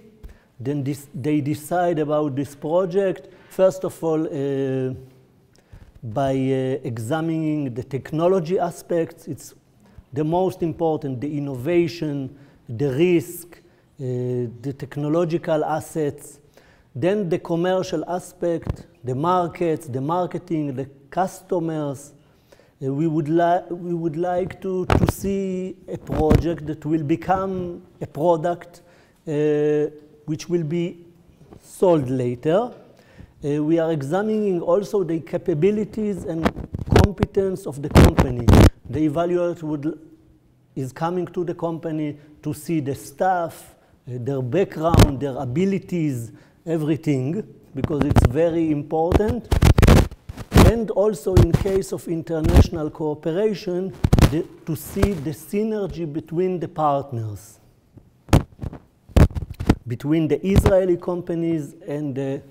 then they decide about this project, first of all, by examining the technology aspects. It's the most important, the innovation, the risk, the technological assets. Then the commercial aspect, the markets, the marketing, the customers. We would like to see a project that will become a product which will be sold later. We are examining also the capabilities and competence of the company. The evaluator is coming to the company to see the staff, their background, their abilities, everything. because it's very important. And also in case of international cooperation, to see the synergy between the partners, between the Israeli companies and the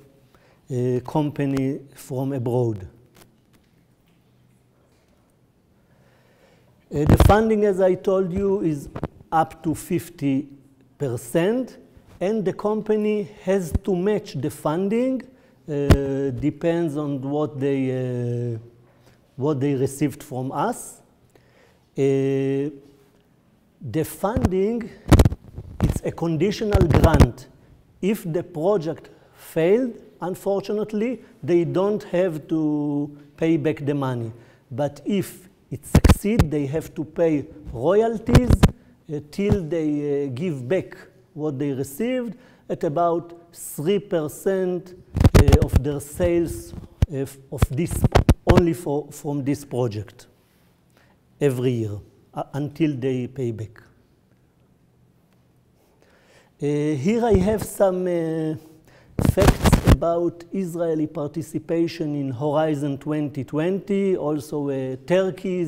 company from abroad. The funding, as I told you, is up to 50%, and the company has to match the funding. Depends on what they received from us. The funding, it's a conditional grant. If the project failed, unfortunately, they don't have to pay back the money. But if it succeeds, they have to pay royalties till they give back what they received at about 3% of their sales of this, only from this project every year until they pay back. Here I have some facts about Israeli participation in Horizon 2020. Also, Turkey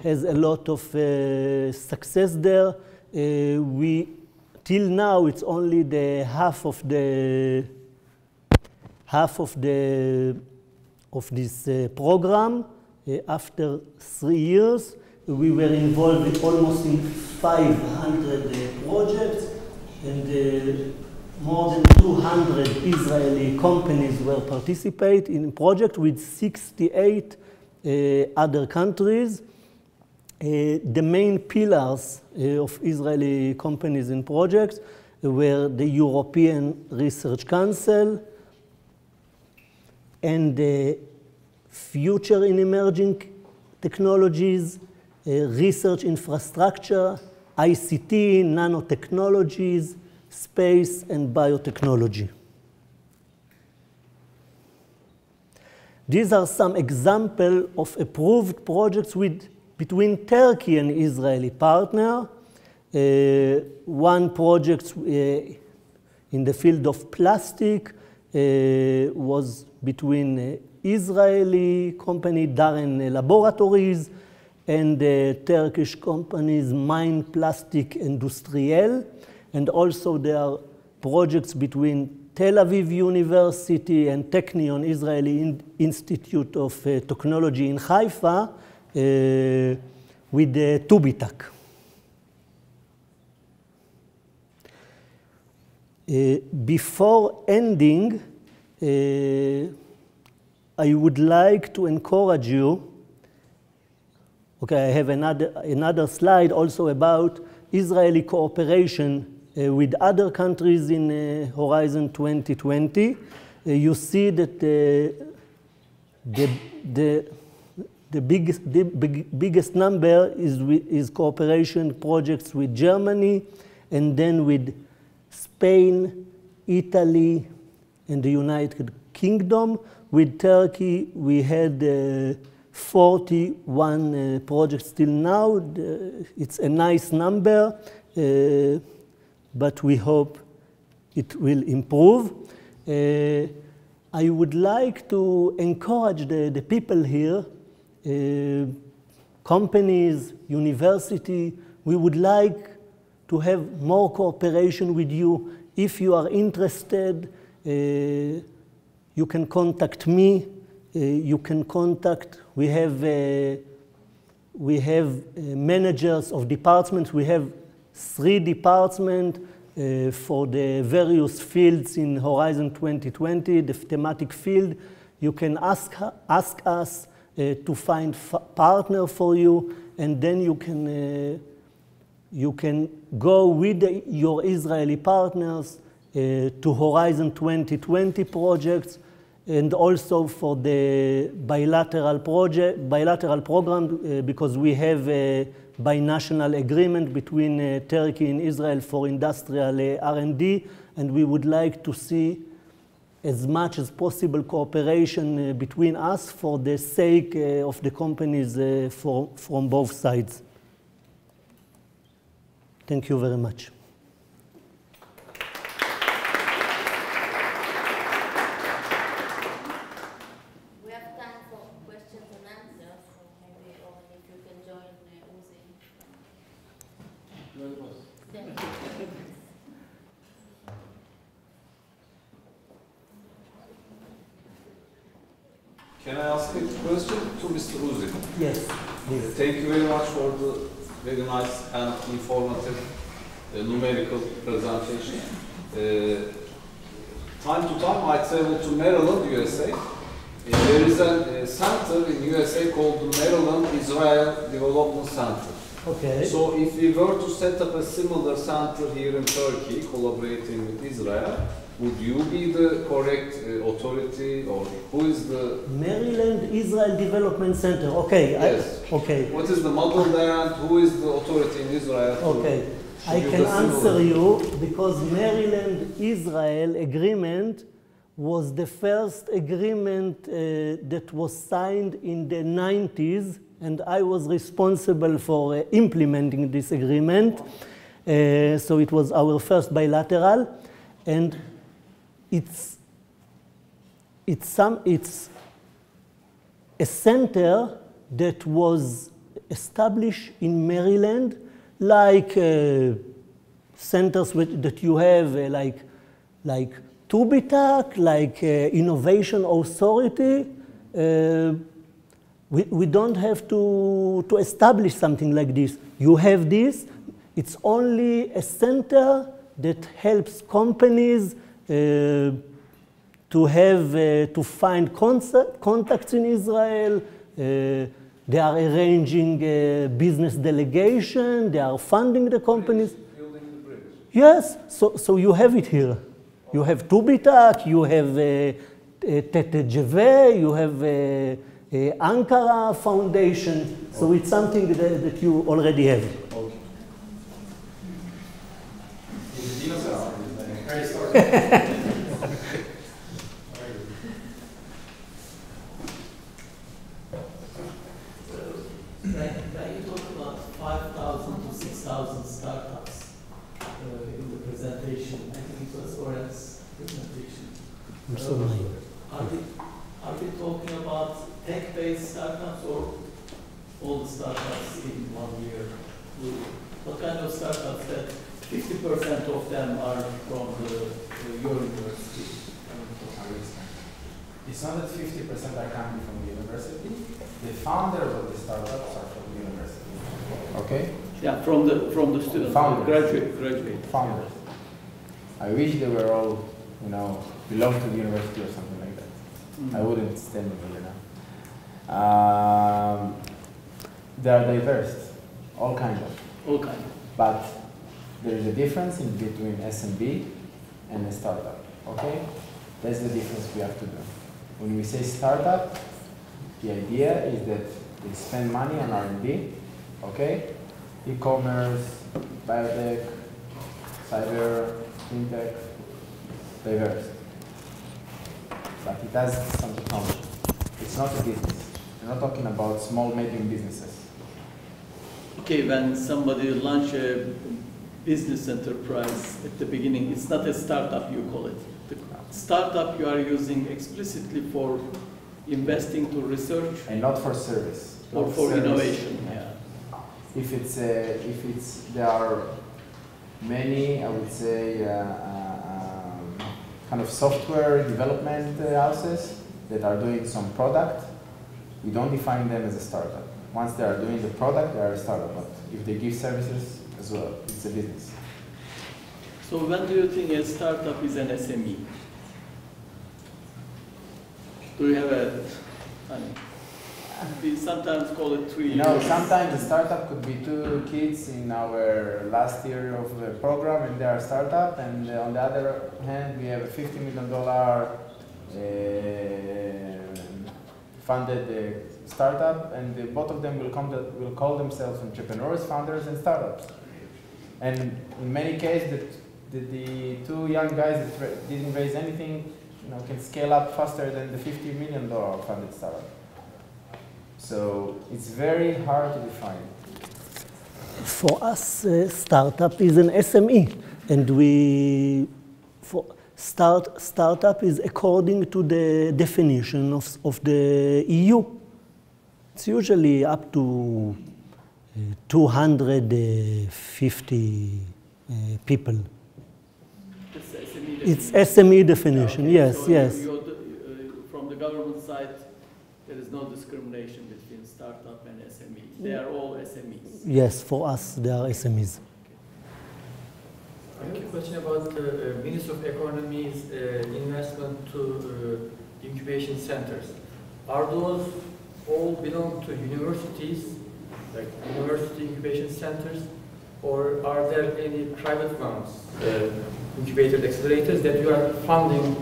has a lot of success there. Till now, it's only the half of this program. After 3 years, we were involved in almost in 500 projects, and more than 200 Israeli companies were participate in a project with 68 other countries. The main pillars of Israeli companies and projects were the European Research Council and the Future in Emerging Technologies, Research Infrastructure, ICT, Nanotechnologies, Space, and Biotechnology. These are some examples of approved projects between Turkey and Israeli partner. One project in the field of plastic was between Israeli company Dair Laboratories and the Turkish companies Mine Plastic Industriel. And also there are projects between Tel Aviv University and Technion, Israeli Institute of Technology in Haifa, with the TOBB. Before ending, I would like to encourage you. Okay, I have another slide also about Israeli cooperation with other countries in Horizon 2020. You see that the biggest number is cooperation projects with Germany, and then with Spain, Italy, and the United Kingdom. With Turkey, we had 41 projects till now. It's a nice number, but we hope it will improve. I would like to encourage the people here, companies, university. We would like to have more cooperation with you. If you are interested, you can contact me. You can contact. We have managers of departments. We have 3 departments for the various fields in Horizon 2020, the thematic field. You can ask us to find partner for you, and then you can go with your Israeli partners to Horizon 2020 projects, and also for the bilateral program, because we have a binational agreement between Turkey and Israel for industrial R&D, and we would like to see as much as possible cooperation between us for the sake of the companies from both sides. Thank you very much. Can I ask a question to Mr. Uzi? Yes, please. Thank you very much for the very nice and informative numerical presentation. Time to time I travel to Maryland, USA. There is a center in USA called the Maryland Israel Development Center. Okay. So if we were to set up a similar center here in Turkey, collaborating with Israel, would you be the correct authority, or who is the... Maryland Israel Development Center. Okay. Yes. Okay. What is the model there, and who is the authority in Israel? Okay. I can answer you because Maryland Israel agreement was the first agreement that was signed in the 90s, and I was responsible for implementing this agreement. So it was our first bilateral, and it's a center that was established in Maryland, like centers that you have, like TOBB, like Innovation Authority. We don't have to establish something like this. You have this. It's only a center that helps companies to find contacts in Israel. They are arranging business delegation. They are funding the companies. Building the bridge. Yes. So you have it here. You have TOBB, you have TTGV, you have Ankara Foundation. So it's something that you already have. Okay. When you talk about 5,000 to 6,000 startups in the presentation, I think it was Oren's presentation. Are we talking about tech-based startups or all the startups in 1 year? What kind of startups that 50% of them are from your university? It's not that 50% are coming from the university. The founders of the startups are from the university. Okay? Yeah, from the students, Founders. graduate. Founders. I wish they were all, belong to the university or something like that. I wouldn't stand here now. They are diverse, all kind of. All kind of. But there is a difference in between SMB and a startup. Okay? That's the difference we have to do. When we say startup, the idea is that they spend money on R&D, okay? E-commerce, biotech, cyber, fintech, diverse. But it has some technology. It's not a business. We're not talking about small, medium businesses. Okay, when somebody launch a business enterprise at the beginning, it's not a startup, you call it. The startup you are using explicitly for investing to research And not for service. or Not for service. innovation. Yeah. If there are many, I would say, kind of software development houses that are doing some product, we don't define them as a startup. Once they are doing the product, they are a startup. But if they give services as well, it's a business. So when do you think a startup is an SME? Do you have we sometimes call it 3 years. Sometimes a startup could be 2 kids in our last year of the program and they are a startup, and on the other hand, we have a $50 million funded startup, and both of them will call themselves entrepreneurs, founders, and startups. And in many cases, the 2 young guys that didn't raise anything, can scale up faster than the $50 million funded startup. So it's very hard to define. For us, startup is an SME, and startup is according to the definition of the EU. It's usually up to 250 people. It's SME definition, Okay, yes, so yes. You're from the government side, There is no discrimination between startup and SME. They are all SMEs. Yes, for us, they are SMEs. I have a question about the Ministry of Economy's investment to incubation centers. Are those all belong to universities, like university incubation centers, or are there any private ones, incubator accelerators that you are funding,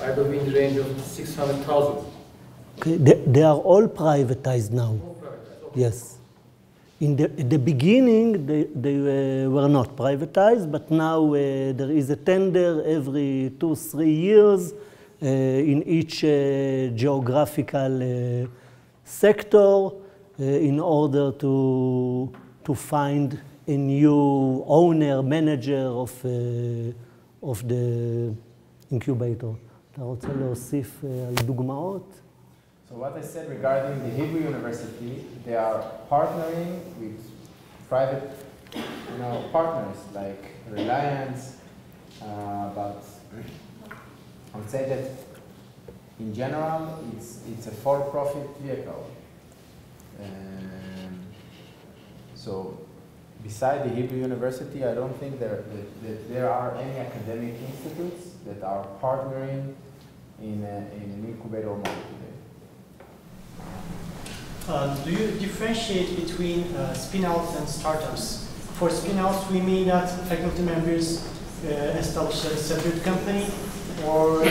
I believe in the range of 600,000? Okay, they are all privatized now. All privatized, okay. Yes. In the beginning, they were not privatized, but now there is a tender every 2-3 years in each geographical sector in order to find a new owner, manager of the incubator. אתה רוצה להוסיף על דוגמאות? So what I said regarding the Hebrew University, they are partnering with private, partners like Reliance, but I would say that in general, it's a for-profit vehicle. So beside the Hebrew University, I don't think that there are any academic institutes that are partnering in an incubator model today. Do you differentiate between spin-outs and startups? For spin-outs, we mean that faculty members establish a separate company, or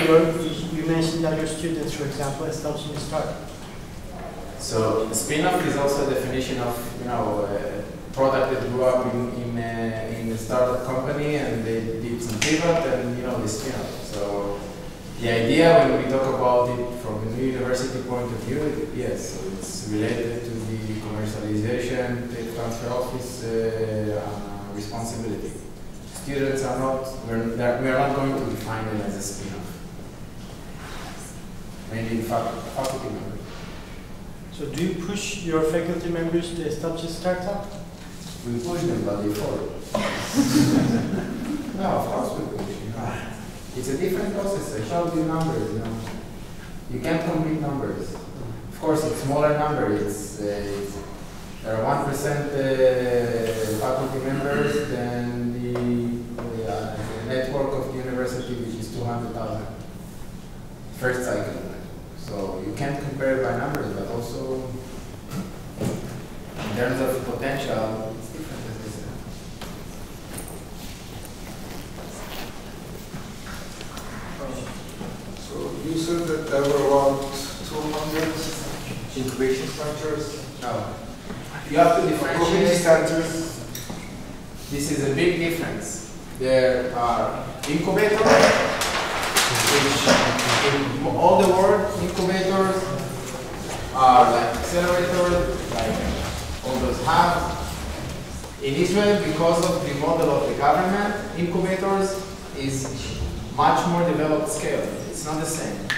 you mentioned that your students, for example, establishing a startup. So the spin-off is also a definition of a product that grew up in a startup company and they did some pivot and they spin-off. So the idea when we talk about it from a new university point of view, yes, so it's related to the commercialization, tech transfer office responsibility. Students are not, we are not going to define them as a spin-off. Maybe faculty members. So do you push your faculty members to establish a startup? We push them, but they fall. No, of course we push. It's a different process. I showed you numbers. You can't compete numbers. Of course, it's smaller number. There are 1% faculty members than the network of the university, which is 200,000. First cycle. So you can't compare it by numbers, but also in terms of potential, it's different, as I said. So you said that there were around 200 incubation centers. No. You have to Community differentiate. centers. This is a big difference. There are incubators, which in all the world, incubators are like accelerators, like all those hubs. In Israel, because of the model of the government, incubators is much more developed scale. It's not the same.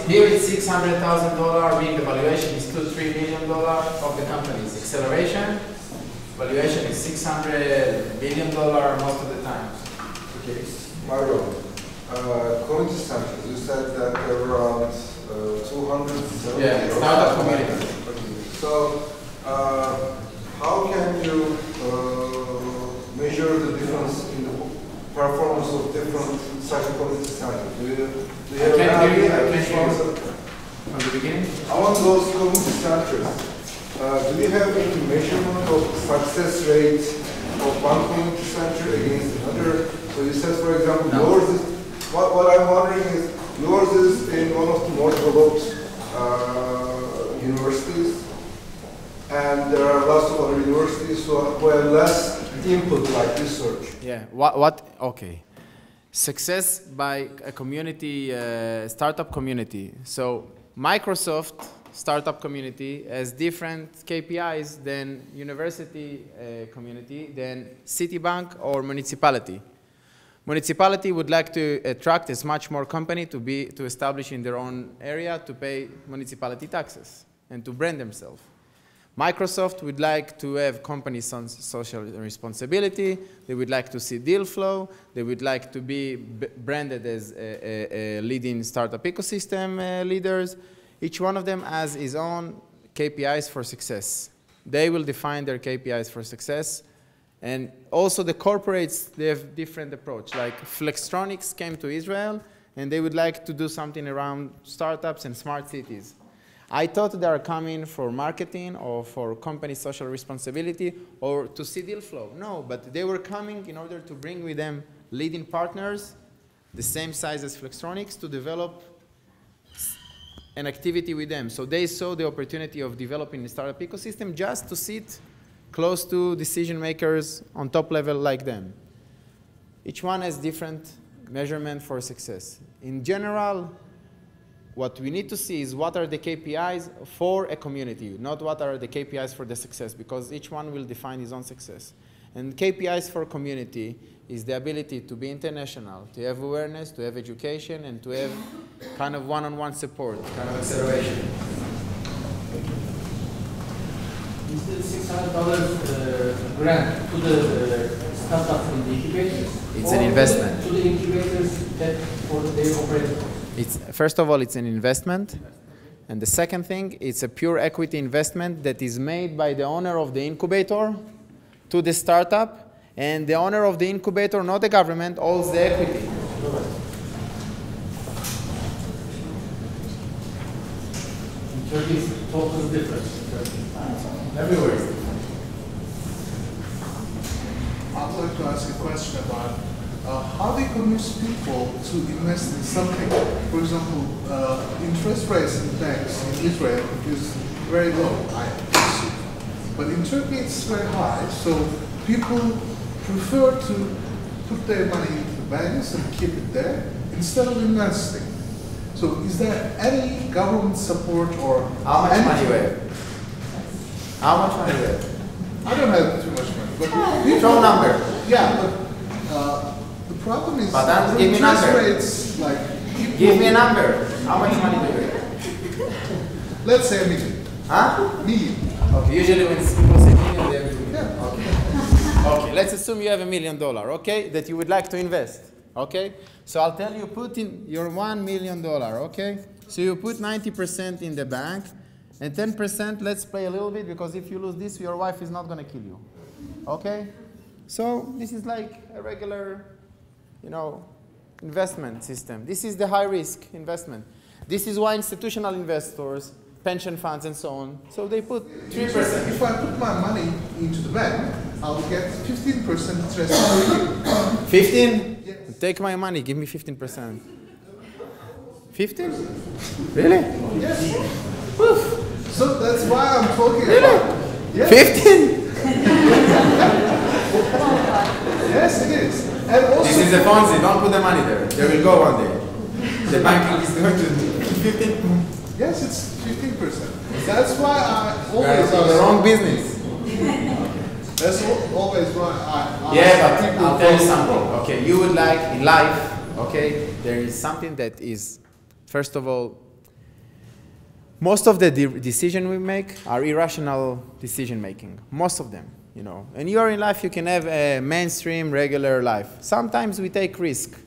Here it's $600,000, meaning the valuation is $2-3 million of the companies. Acceleration, valuation is $600 million most of the time. Okay, Mario, community centers, you said that there were around 270. Yeah, startup community. Okay. So, how can you measure the difference in the performance of different such community centers? Do you have I can't hear you. From the beginning? Among those community centers, do you have any measurement of success rate of one community center against another? So you said, for example, No. yours is, what I'm wondering is, yours is in one of the more developed universities, and there are lots of other universities who have less input like research. Yeah, okay. Success by a community, startup community. So Microsoft startup community has different KPIs than university community, than Citibank or municipality. Municipality would like to attract as much more company to establish in their own area to pay municipality taxes and to brand themselves. Microsoft would like to have companies on social responsibility. They would like to see deal flow. They would like to be branded as leading startup ecosystem leaders. Each one of them has his own KPIs for success. They will define their KPIs for success. And also the corporates, they have different approach. Like Flextronics came to Israel, and they would like to do something around startups and smart cities. I thought they are coming for marketing or for company social responsibility or to see deal flow. No, but they were coming in order to bring with them leading partners, the same size as Flextronics, to develop an activity with them. So they saw the opportunity of developing the startup ecosystem just to sit close to decision makers on top level like them. Each one has different measurement for success. In general, what we need to see is what are the KPIs for a community, not what are the KPIs for the success, because each one will define his own success. And KPIs for community is the ability to be international, to have awareness, to have education, and to have kind of one-on-one support, kind of acceleration. Is the $600 grant to the startups in the incubators? It's an investment. To the incubators that for their operators? First of all, it's an investment. And the second thing, it's a pure equity investment that is made by the owner of the incubator to the startup. And the owner of the incubator, not the government, owns the equity. In Turkey, it's totally different. Everywhere is different. I'd like to ask a question about how do you convince people to invest in something? For example, interest rates in banks in Israel is very low, I assume. But in Turkey it's very high, so people prefer to put their money into the banks and keep it there instead of investing. So is there any government support or... How much money you have? How much money you have? I don't have too much money, but... Show number. Yeah, but the problem is... But give me a number. Rates, like, give me a number. How much money do you have? Let's say $1 million. Huh? Million. Okay, usually when people say million, they have $2 million. Yeah. Okay. Okay, let's assume you have $1 million, okay, that you would like to invest, okay? So I'll tell you, put in your $1 million, okay? So you put 90% in the bank, and 10%, let's play a little bit, because if you lose this, your wife is not going to kill you, okay? So this is like a regular, investment system. This is the high-risk investment. This is why institutional investors, pension funds, and so on, so they put 3%. If I put my money into the bank, I'll get 15% interest per year. 15? Yes. Take my money, give me 15%. 15? Really? Yes. Oof. So that's why I'm talking about. Yes. 15? Yes, it is. And also, This is a Ponzi, don't put the money there. They will go one day. The banking is going to 15. yes, it's 15%. That's why I always Guys, ask. the wrong business. That's always why I ask. Yeah, but people I'll tell you for something. support. Okay, you would like in life, okay, there is something that is, first of all, most of the decisions we make are irrational decision making. Most of them, And you're in life, you can have a mainstream, regular life. Sometimes we take risk.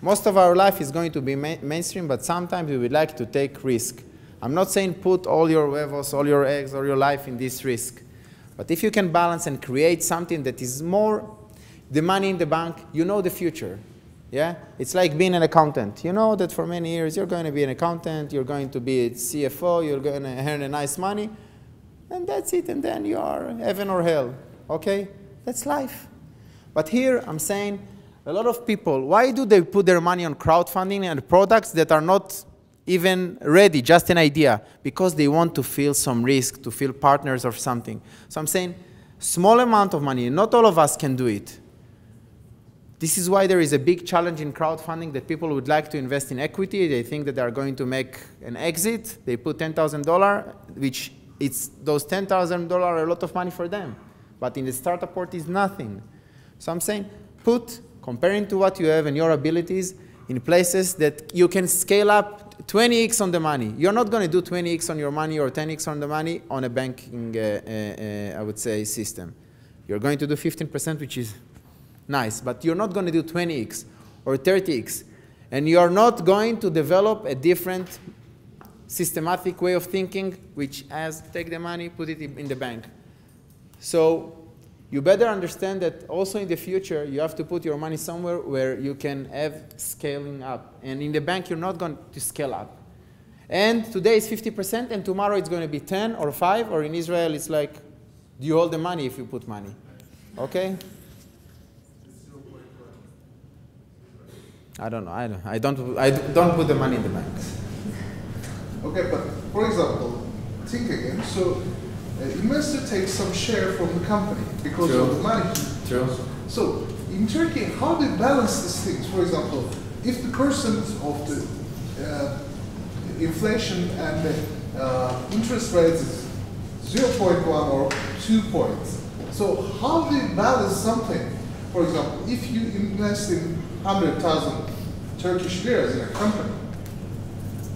Most of our life is going to be mainstream, but sometimes we would like to take risk. I'm not saying put all your huevos, all your eggs, all your life in this risk. But if you can balance and create something that is more the money in the bank, you know the future. Yeah? It's like being an accountant. You know that for many years you're going to be an accountant, you're going to be a CFO, you're going to earn a nice money, and that's it, and then you are heaven or hell. Okay? That's life. But here I'm saying a lot of people, why do they put their money on crowdfunding and products that are not even ready, just an idea? Because they want to feel some risk, to feel partners or something. So I'm saying small amount of money, not all of us can do it. This is why there is a big challenge in crowdfunding that people would like to invest in equity. They think that they are going to make an exit. They put $10,000, which it's those $10,000 are a lot of money for them. But in the startup world is nothing. So I'm saying put, comparing to what you have and your abilities, in places that you can scale up 20x on the money. You're not going to do 20x on your money or 10x on the money on a banking, I would say, system. You're going to do 15%, which is nice, but you're not going to do 20x or 30x. And you're not going to develop a different systematic way of thinking, which has take the money, put it in the bank. So you better understand that also in the future, you have to put your money somewhere where you can have scaling up. And in the bank, you're not going to scale up. And today it's 50%, and tomorrow it's going to be 10 or 5, or in Israel, it's like, do you hold the money if you put money? Okay? I don't know. I don't put the money in the bank. Okay, but for example, think again. So, investor takes some share from the company because True. of the money. True. So, in Turkey, how do you balance these things? For example, if the percent of the inflation and the interest rate is 0.1 or 2 points, so how do you balance something? For example, if you invest in 100,000 Turkish liras in a company,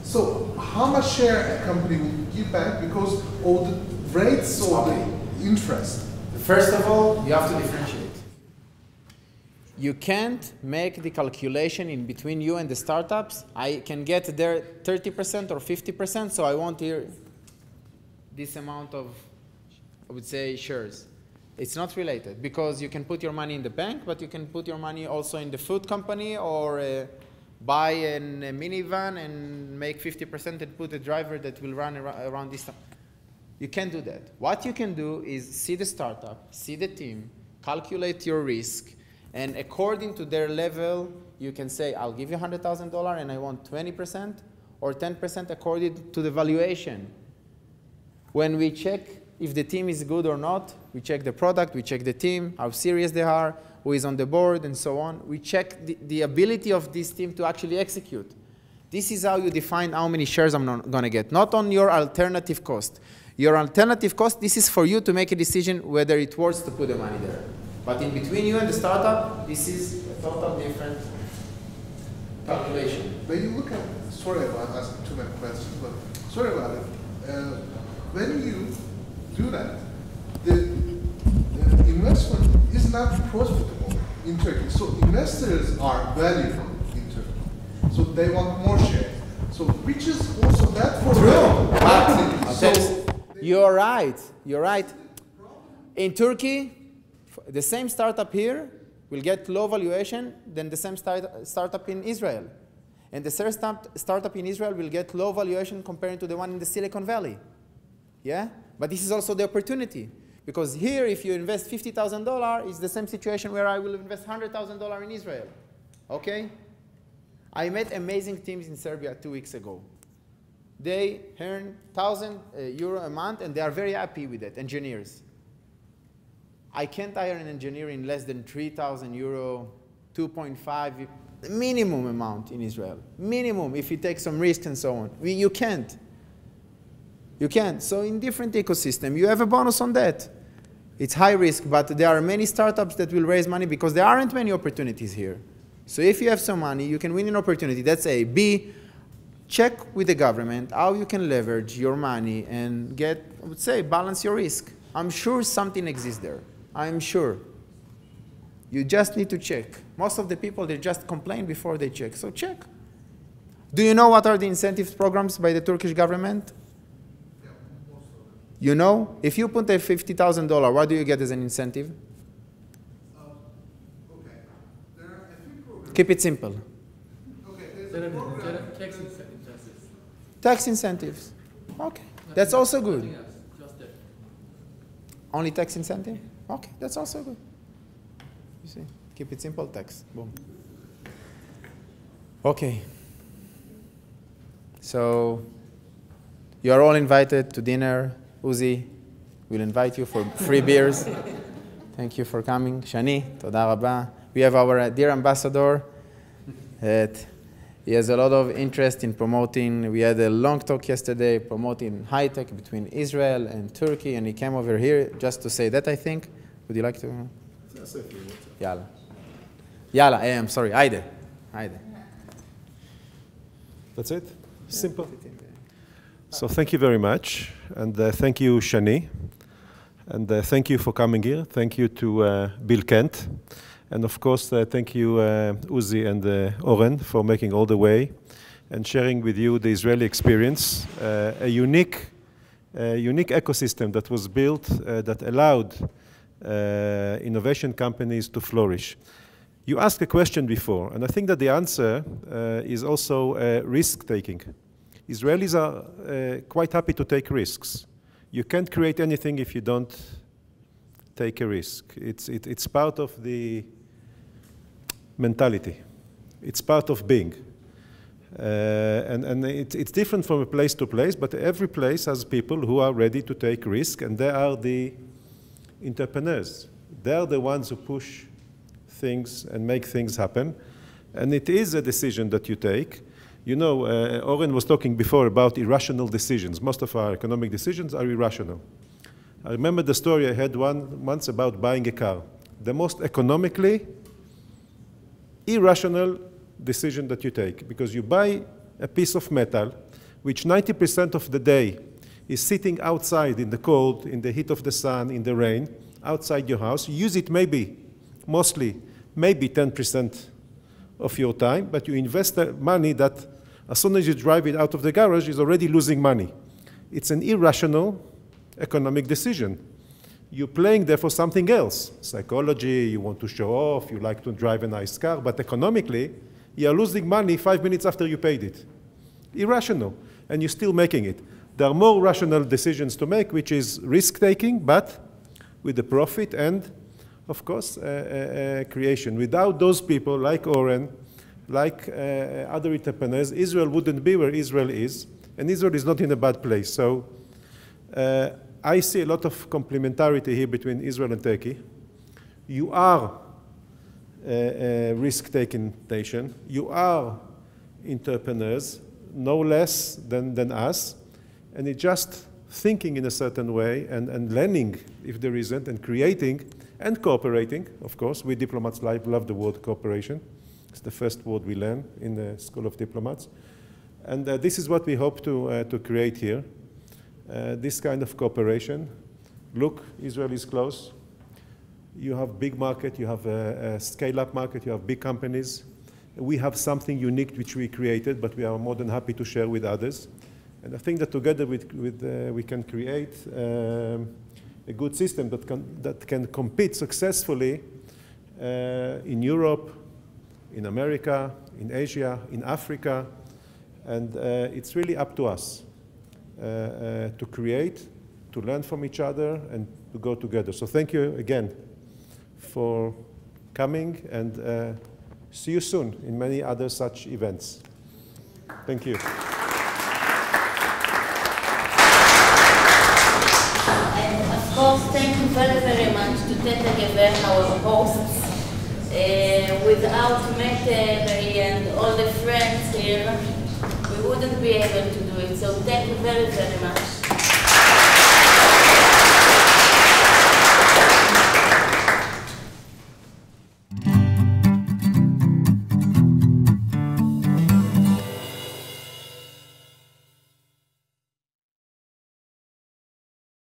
so how much share a company will give back because of the rates of the interest? First of all, you have to differentiate. You can't make the calculation in between you and the startups. I can get there 30% or 50%, so I want here this amount of, I would say, shares. It's not related because you can put your money in the bank, but you can put your money also in the food company or buy a minivan and make 50% and put a driver that will run around this time. You can't do that. What you can do is see the startup, see the team, calculate your risk, and according to their level, you can say, I'll give you $100,000 and I want 20% or 10% according to the valuation. When we check if the team is good or not, we check the product, we check the team, how serious they are, who is on the board, and so on. We check the ability of this team to actually execute. This is how you define how many shares I'm going to get, not on your alternative cost. Your alternative cost, this is for you to make a decision whether it works to put the money there. But in between you and the startup, this is a total different calculation. When you look at, sorry about asking too many questions, but sorry about it. When you do that, the investment is not profitable in Turkey. So investors are valuable in Turkey. So they want more shares. So which is also bad for them. So you're right. You're right. In Turkey, the same startup here will get low valuation than the same startup in Israel. And the same startup in Israel will get low valuation compared to the one in the Silicon Valley. Yeah? But this is also the opportunity. Because here, if you invest $50,000, it's the same situation where I will invest $100,000 in Israel. Okay? I met amazing teams in Serbia 2 weeks ago. They earn €1,000 a month, and they are very happy with it, engineers. I can't hire an engineer in less than €3,000, 2.5, minimum amount in Israel. Minimum, if you take some risk and so on. You can't. You can't. So in different ecosystem, you have a bonus on that. It's high risk, but there are many startups that will raise money because there aren't many opportunities here. So if you have some money, you can win an opportunity. That's A. B, check with the government how you can leverage your money and get, I would say, balance your risk. I'm sure something exists there. I'm sure. You just need to check. Most of the people, they just complain before they check. So check. Do you know what are the incentives programs by the Turkish government? You know, if you put a $50,000, what do you get as an incentive? Okay. There are a few programs. Keep it simple. Okay, there's a program. Tax incentives. Tax incentives. Okay, that's also good. Just that. Only tax incentive? Okay, that's also good. You see, keep it simple, tax. Boom. Okay. So, you are all invited to dinner. Uzi will invite you for free beers. Thank you for coming. Shani, toda rabba. We have our dear ambassador. He has a lot of interest in promoting. We had a long talk yesterday promoting high tech between Israel and Turkey, and he came over here just to say that, I think. Would you like to? Yalla. Yalla, I'm sorry. Haydi. Haydi. That's it? Simple. So thank you very much, and thank you, Shani, and thank you for coming here. Thank you to Bill Kent, and of course thank you, Uzi and Oren, for making all the way and sharing with you the Israeli experience, a unique ecosystem that was built that allowed innovation companies to flourish. You asked a question before, and I think that the answer is also risk-taking. Israelis are quite happy to take risks. You can't create anything if you don't take a risk. It's part of the mentality. It's part of being. And it's different from a place to place, but every place has people who are ready to take risk, and they are the entrepreneurs. They are the ones who push things and make things happen. And it is a decision that you take. You know, Oren was talking before about irrational decisions. Most of our economic decisions are irrational. I remember the story I had once about buying a car. The most economically irrational decision that you take, because you buy a piece of metal which 90% of the day is sitting outside in the cold, in the heat of the sun, in the rain, outside your house. You use it mostly 10% of your time, but you invest the money that as soon as you drive it out of the garage is already losing money. It's an irrational economic decision. You're playing there for something else. Psychology, you want to show off, you like to drive a nice car, but economically, you're losing money 5 minutes after you paid it. Irrational, and you're still making it. There are more rational decisions to make, which is risk-taking, but with the profit and, of course, creation. Without those people, like Oren, like other entrepreneurs, Israel wouldn't be where Israel is, and Israel is not in a bad place. So I see a lot of complementarity here between Israel and Turkey. You are a risk-taking nation. You are entrepreneurs, no less than us, and it's just thinking in a certain way and learning if there isn't, and creating and cooperating, of course. We diplomats love the word cooperation. It's the first word we learn in the School of Diplomats. And this is what we hope to create here, this kind of cooperation. Look, Israel is close. You have big market, you have a scale-up market, you have big companies. We have something unique which we created, but we are more than happy to share with others. And I think that together we can create a good system that can compete successfully in Europe, in America, in Asia, in Africa. And it's really up to us to create, to learn from each other, and to go together. So thank you again for coming, and see you soon in many other such events. Thank you. And of course, thank you very, very much to TTGV, our hosts. Without Mete and all the friends here, we wouldn't be able to do it. So thank you very, very much.